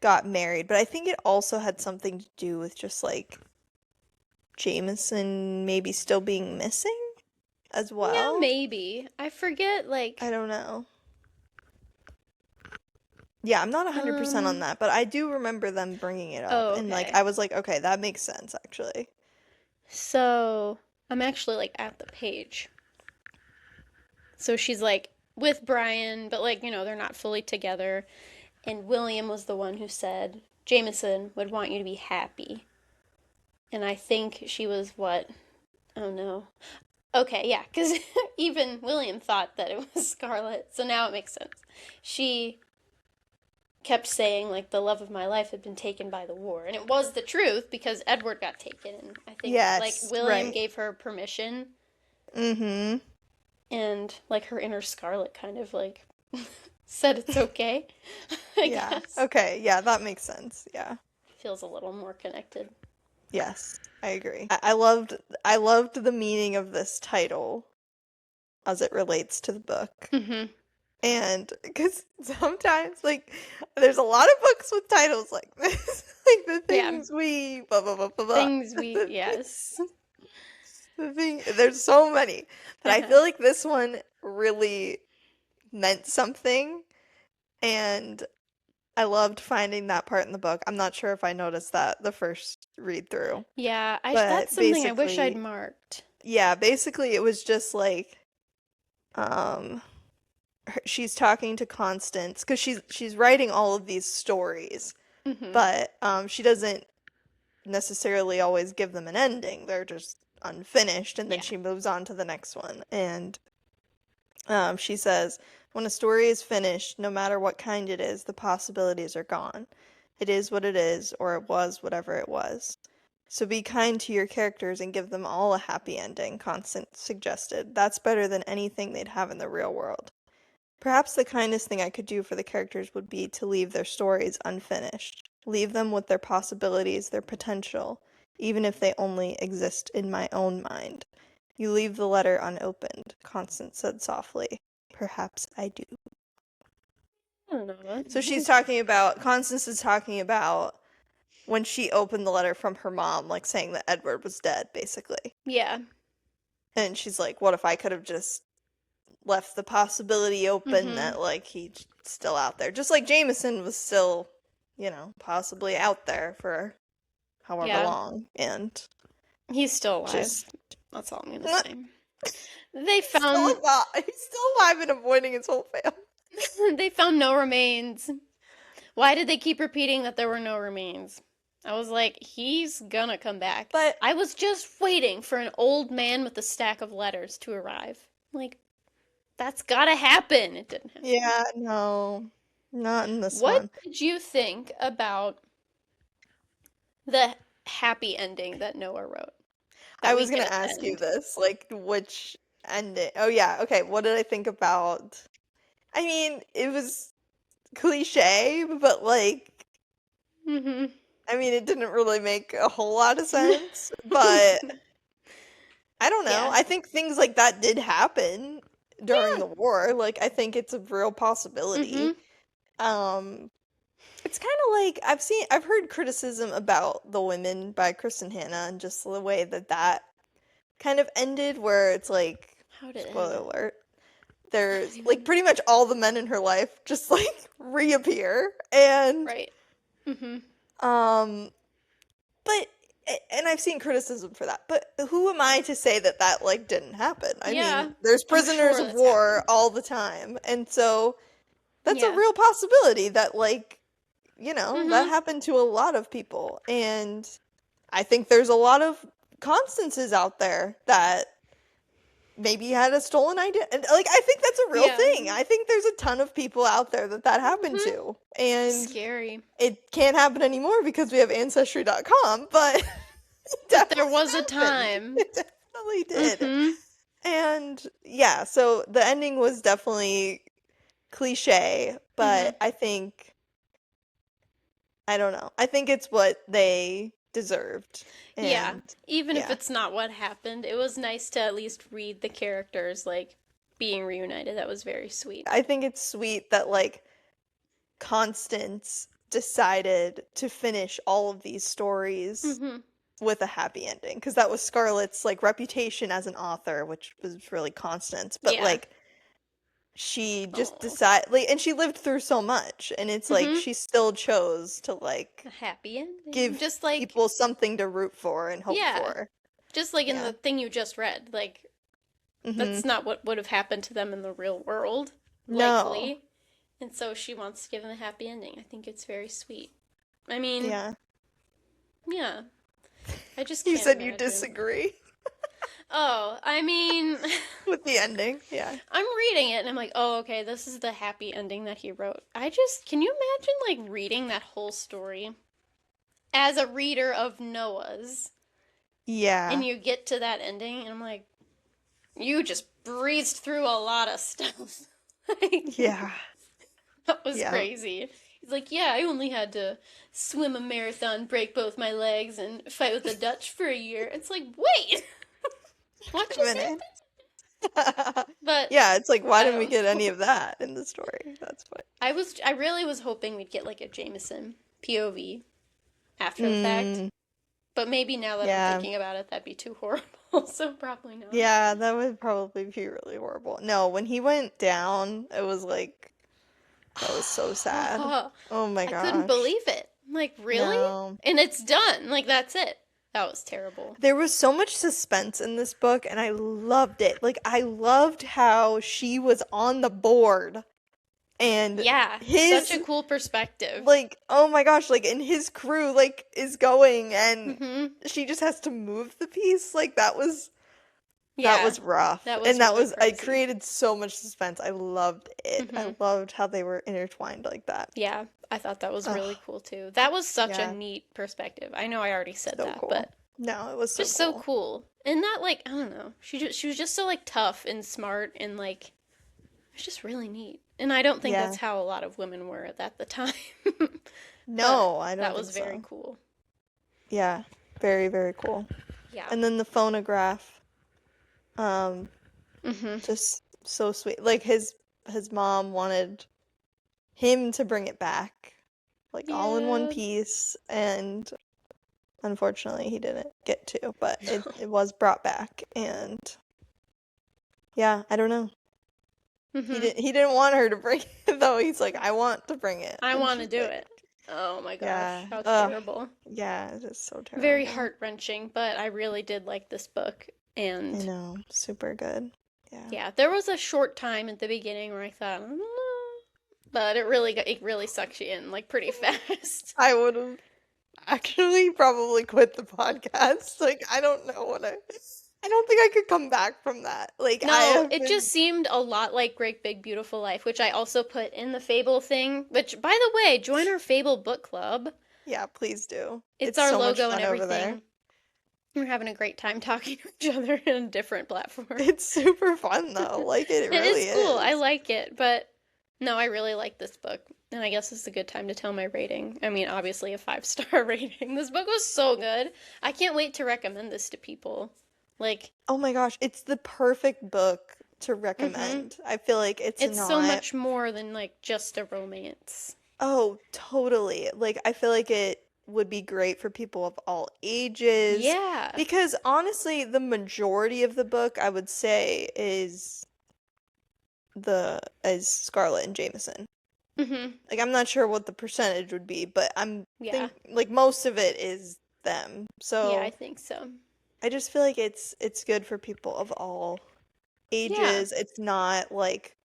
got married, but I think it also had something to do with just like Jameson maybe still being missing as Yeah, well. maybe. I forget, I like, don't know. Yeah, I'm not 100% on um, that, but I do remember them bringing it up oh, and like okay. I was like, okay, that makes sense actually. So, I'm actually, like, at the page. So she's, like, with Brian, but, like, they're not fully together. And William was the one who said, Jameson would want you to be happy. And I think she was what? Oh no. Okay, yeah, because even William thought that it was Scarlet, so now it makes sense. She kept saying, like, the love of my life had been taken by the war. And it was the truth because Edward got taken. And I think, like, Yes, William right. gave her permission, Mm-hmm. and, like, her inner Scarlet kind of, like, said it's okay, I Yeah. guess. Okay, yeah, that makes sense. Yeah. Feels a little more connected. Yes, I agree. I loved the meaning of this title as it relates to the book. Mm-hmm. And because sometimes like there's a lot of books with titles like this. Like the Yeah. things we blah blah blah blah blah. Things we, The, yes. the thing there's so many. But I feel like this one really meant something and I loved finding that part in the book. I'm not sure if I noticed that the first read through. Yeah, that's But something I wish I'd basically, marked. yeah, basically it was just like um she's talking to Constance because she's writing all of these stories, Mm-hmm. but she doesn't necessarily always give them an ending. They're just unfinished, and then Yeah. she moves on to the next one. And she says, "When a story is finished, no matter what kind it is, the possibilities are gone. It is what it is, or it was whatever it was." So be kind to your characters and give them all a happy ending, Constance suggested. That's better than anything they'd have in the real world. Perhaps the kindest thing I could do for the characters would be to leave their stories unfinished. Leave them with their possibilities, their potential, even if they only exist in my own mind. You leave the letter unopened, Constance said softly. Perhaps I do. I don't know. So Constance is talking about when she opened the letter from her mom, like saying that Edward was dead, basically. Yeah. And she's like, what if I could have just left the possibility open Mm-hmm. that like he's still out there. Just like Jameson was still, possibly out there for however Yeah. long. And He's still alive. just That's all I'm gonna he's say. They still found alive. He's still alive and avoiding his whole family. they found no remains. Why did they keep repeating that there were no remains? I was like, he's gonna come back. But I was just waiting for an old man with a stack of letters to arrive. Like, that's gotta happen. It didn't happen. yeah, no. Not in this What one. did you think about the happy ending that Noah wrote? I That we was gonna get at the ask you end? this, like which ending. Oh yeah, okay. What did I think about? I mean, it was cliche, but like Mm-hmm. I mean, it didn't really make a whole lot of sense, but, I don't know. Yeah. I think things like that did happen during Yeah. the war. Like, I think it's a real Mm-hmm. possibility. Um, it's kind of like I've heard criticism about The Women by Kristen Hanna and just the way that that kind of ended, where it's like, How did it spoiler end? alert, I don't there's like even. pretty much all the men in her life just like reappear, and Right. Mm-hmm. um, but and I've seen criticism for that, but who am I to say that that like didn't happen? I Yeah. mean, there's I'm prisoners sure of that's war happened. all the time, and so that's a Yeah. real possibility that like, you know, that Mm-hmm. happened to a lot of people. And I think there's a lot of Constances out there that maybe had a stolen identity. And like, I think that's a real Yeah. thing. I think there's a ton of people out there that that happened Mm-hmm. to. And Scary. it can't happen anymore because we have Ancestry.com, but it But there definitely was a happened. time. It definitely did. Mm-hmm. And yeah, so the ending was definitely cliche, Mm-hmm. but I don't know. I think it's what they deserved. Yeah. And Even if yeah. it's not what happened, it was nice to at least read the characters like being reunited. That was very sweet. I think it's sweet that like Constance decided to finish all of these stories Mm-hmm. with a happy ending, because that was Scarlett's like reputation as an author, which was really Constance, but Yeah. like she just Oh. decided like, and she lived through so much, and it's like Mm-hmm. she still chose to A like happy ending. give Just like, people something to root for and hope yeah. for. Just like in Yeah. the thing you just read. Like, Mhm. that's not what would have happened to them in the real world, No. likely. And so she wants to give them a happy ending. I think it's very sweet. I mean, Yeah. yeah. I just You can't said you imagine. disagree Oh, I mean, with the ending. Yeah. I'm reading it and I'm like, oh, okay, this is the happy ending that he wrote. I just, can you imagine like reading that whole story as a reader of Noah's Yeah. and you get to that ending and I'm like, you just breezed through a lot of stuff. Like, Yeah. that was Yeah. crazy. He's like, yeah, I only had to swim a marathon, break both my legs, and fight with the Dutch for a year. It's like, wait, what A just happened? minute. But Yeah, it's like, why I didn't we don't get know. any of that in the story? That's funny. I really was hoping we'd get like a Jameson POV after the fact. Mm, But maybe now that I'm yeah. thinking about it, that'd be too horrible. So probably not. Yeah, that would probably be really horrible. No, when he went down, it was like, that was so sad. Oh my I couldn't gosh. believe it. I'm like, really? No. And it's done. Like, that's it. That was terrible. There was so much suspense in this book, and I loved it. Like, I loved how she was on the board, and Yeah, such a his, cool perspective. like, oh my gosh, like, and his crew, like, is going, and Mm-hmm. she just has to move the piece. Like, that Yeah, was rough. that was And that really was, I crazy. created so much suspense. I loved it. Mm-hmm. I loved how they were intertwined like that. Yeah, I thought that was really Oh, cool too. That was such a yeah. neat perspective. I know I already said So that, cool. but No, it was so just so cool. cool. And that like, I don't know. She was just so like tough and smart and like it's just really neat. And I don't think Yeah. that's how a lot of women were at the time. But No, I that don't think was very so. cool. Yeah. Very, very cool. Yeah. And then the phonograph, Mm-hmm. just so sweet. Like his mom wanted him to bring it back, like all in one Yeah. piece, and unfortunately he didn't get to, but it was brought back, and yeah, I don't know. Mm-hmm. He didn't want her to bring it though. He's like, I want to bring it, I and want to she's do like, it. Oh my gosh, yeah, how ugh, terrible. yeah, it is so Very terrible. heart-wrenching, but I really did like this book. I And know, super good. Yeah. yeah, there was a short time at the beginning where I thought, I don't know, but it really sucks you in like pretty fast. I would have actually probably quit the podcast. Like, I don't know what I don't think I could come back from that. Like, I No, have it been, just seemed a lot like Great Big Beautiful Life, which I also put in the Fable thing, which by the way, join our Fable book club. yeah, please do. It's It's our so much logo and fun over there. everything. We're having a great time talking to each other in a different platform. It's super fun though. Like, it It is really cool. I is. like it, but no, I really like this book. And I guess it's a good time to tell my rating. I mean, obviously a 5-star rating. This book was so good. I can't wait to recommend this to people. Like, Oh my gosh, it's the perfect book to mm-hmm. recommend. I feel like it's It's so not. much more than like just a romance. Oh, totally. Like, I feel like it would be great for people of all ages Yeah. because honestly, the majority of the book I would say is Scarlett and Jameson. Mm-hmm. Like, I'm not sure what the percentage would be, but I'm Yeah. think like most of it is them. Yeah, I So, think so. I just feel like it's good for people of all Yeah. ages. It's not like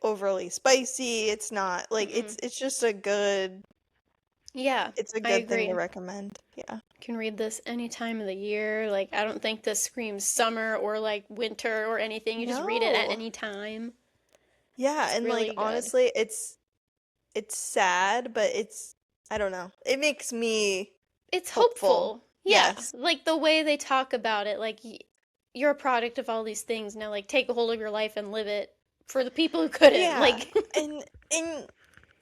overly spicy. It's not like Mm-mm. it's just a good Yeah, it's a I good thing to agree. recommend. Yeah. Can read this any time of the year. Like, I don't think this screams summer or like winter or anything. You just read it at No. any time. Yeah, It's and like really good. honestly, it's sad, but it's I don't know. It makes me It's hopeful. hopeful. Yeah, Yes. like the way they talk about it, like you're a product of all these things. Now, like, take a hold of your life and live it for the people who couldn't. Yeah. Like, And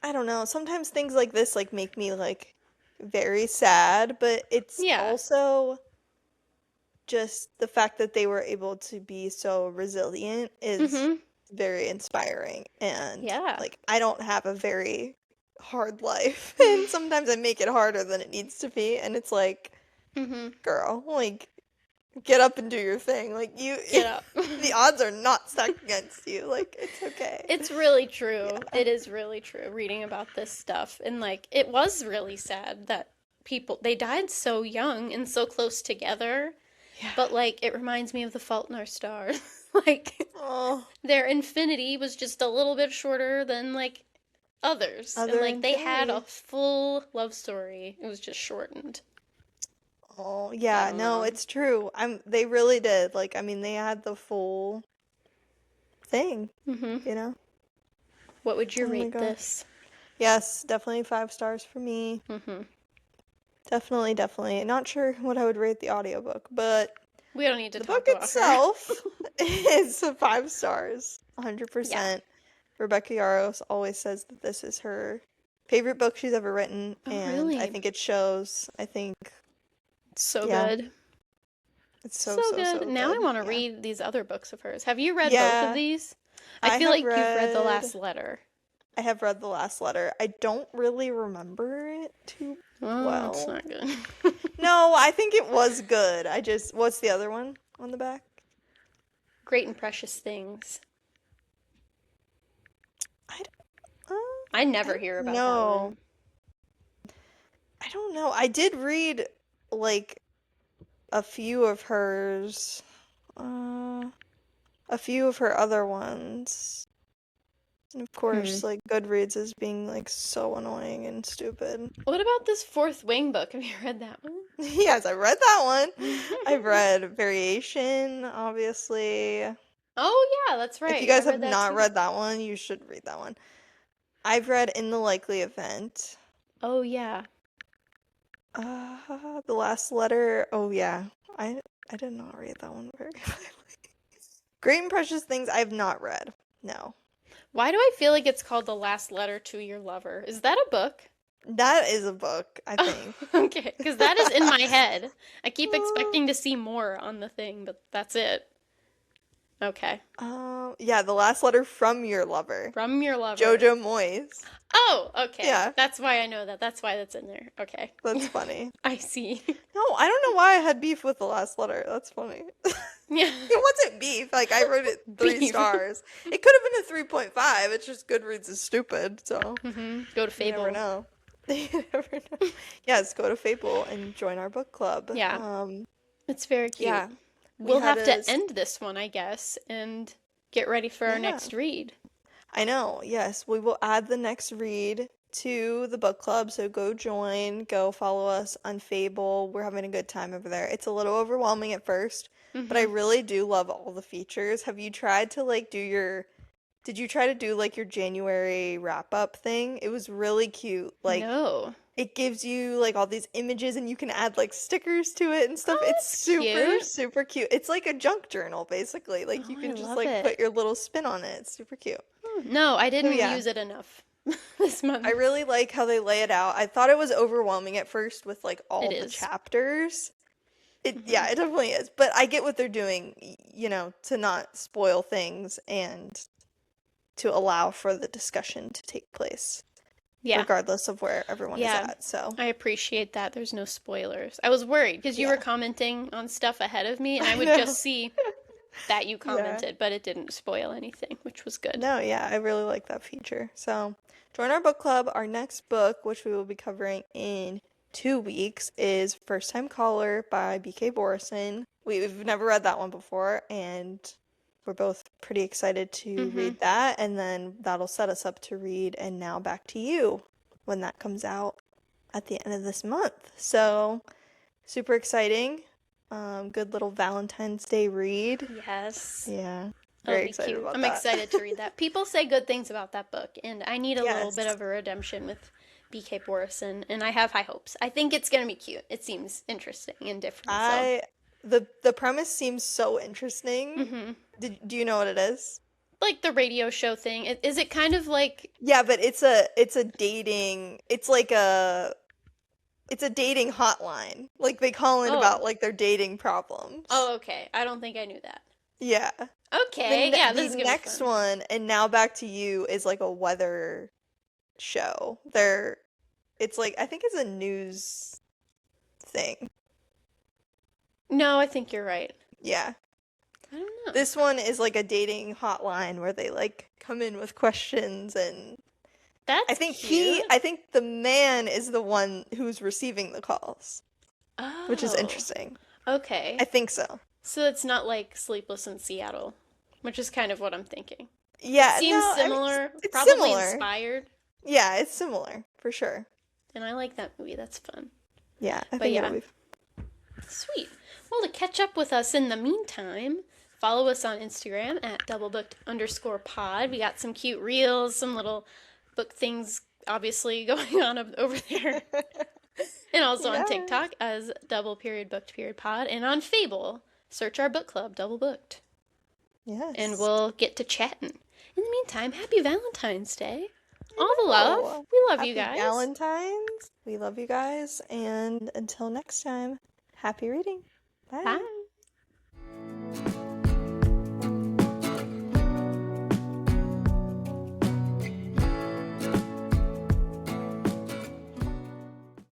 I don't know. Sometimes things like this like make me like very sad, but it's yeah. also just the fact that they were able to be so resilient is Mm-hmm. very inspiring. And Yeah. like I don't have a very hard life, and sometimes I make it harder than it needs to be, and it's like, Mm-hmm. girl, like get up and do your thing. Like you Get up. the odds are not stacked against you. Like it's okay. It's really true. Yeah. It is really true reading about this stuff. And like it was really sad that people they died so young and so close together. Yeah. But like it reminds me of The Fault in Our Stars. Like Oh, their infinity was just a little bit shorter than like others. And other like they had a infinity. full love story. It was just shortened. Oh, I yeah, don't no, know. it's true. They really did. Like, I mean, they had the full thing, Mhm. you know? What would you Oh my rate gosh. this? Yes, definitely 5 stars for me. Mhm. Definitely, definitely. Not sure what I would rate the audiobook, but We don't need to the book talk about her. itself is 5 stars, Yeah. 100%. Rebecca Yarros always says that this is her favorite book she's ever written, Oh, and I really? think it shows. I think, So yeah, good. it's so, So so, good. so Now I good. want to Yeah. read these other books of hers. Have you read both of Yeah, these? I I feel have like you've read The read Last Letter. I have read The Last Letter. I don't really remember it too Oh, it's well. not good. No, I think it was good. What's the other one on the back? Great and Precious Things. I don't, I I never don't hear about that know. one. I don't know. I did read like a few of hers, a few of her other ones. And of Hmm. course, like Goodreads is being like so annoying and stupid. What about this Fourth Wing book? Have you read that one? Yes, I read that one. I've read Variation, obviously. Oh, yeah, that's If you right. I guys have read that not too. read that one, you should read that one. I've read In the Likely Event. Oh, yeah. The Last Letter. Oh yeah. I did not read that one very highly. Great and Precious Things I have not read. No. Why do I feel like it's called The Last Letter to Your Lover? Is that a book? That is a book, I Oh, think. okay, because that is in my head. I keep expecting to see more on the thing, but that's it. Okay. Yeah, The Last Letter from Your Lover. From Your Lover. Jojo Moyes. Oh, okay. Yeah, That's why I know that. That's why that's in there. Okay. that's funny. I see. No, I don't know why I had beef with The Last Letter. That's funny. Yeah. It wasn't beef. Like, I wrote it 3 Beef. stars. It could have been a 3.5. It's just Goodreads is stupid, so Go to you never Fable. know. You never know. Yes, go to Fable and join our book club. Yeah. It's very cute. Yeah. We We'll had have to end this one, I guess, and get ready for our yeah. next read. I know. Yes, we will add the next read to the book club, so go join, go follow us on Fable. We're having a good time over there. It's a little overwhelming at first, but I really do love all the features. Have you tried to like did you try to do like your January wrap up thing? It was really cute. Like No. it gives you like all these images and you can add like stickers to it and stuff. Oh, It's that's super, cute. super cute. It's like a junk journal basically. Like you Oh, I can just love like put it. your little spin on it. It's super cute. No, I So didn't yeah, use it enough this month. I really like how they lay it out. I thought it was overwhelming at first with like It all the is. chapters, Hmm. it definitely is. But I get what they're doing, to not spoil things and to allow for the discussion to take place, Yeah. regardless of where everyone is Yeah, at. So, I appreciate that. There's no spoilers. I was worried because you were yeah. commenting on stuff ahead of me, and I I would just know. see that you Yeah. commented, but it didn't spoil anything, which was good. No, yeah, I really like that feature. So, join our book club. Our next book, which we will be covering in 2 weeks, is First Time Caller by B.K. Borison. We've never read that one before, and we're both pretty excited to Mm-hmm. read that. And then that'll set us up to read And Now Back to You when that comes out at the end of this month. So, super exciting. Good little Valentine's Day read. Yes. Yeah, It'll very be excited cute. about I'm that. excited to read that. People say good things about that book, and I need a little bit Yes. of a redemption with BK Borison, and I have high hopes. I think it's gonna be cute. It seems interesting and different, so. I the premise seems so interesting. Mm-hmm. Do you know what it is? Like the radio show thing. Is it kind of like. Yeah, but it's a dating. It's a dating hotline. Like they call in Oh. about like their dating problems. Oh, okay. I don't think I knew that. Yeah. Okay, yeah, The this is gonna be next fun. one, And Now Back to You, is like a weather show. It's like I think it's a news thing. No, I think you're right. Yeah. I don't know. This one is like a dating hotline where they like come in with questions, and That's cute. I think the man is the one who's receiving the calls, which is Oh, interesting. I okay. think so. So it's not like Sleepless in Seattle, which is kind of what I'm thinking. It Yeah, seems no, I mean similar, it's probably similar. inspired, Yeah, it's similar for sure. and I like that movie. That's fun. Yeah, I But think it'll yeah, be. sweet. Well, to catch up with us in the meantime, follow us on Instagram at doublebooked_pod. We got some cute reels, some little book things obviously going on over there. And also on Yeah. TikTok as double_booked_pod. And on Fable, search our book club, Double Booked. And Yes. we'll get to chatting. In the meantime, happy Valentine's Day. All the Oh, love. We love you happy guys. Valentine's. We love you guys, and until next time, happy reading. Bye. Bye.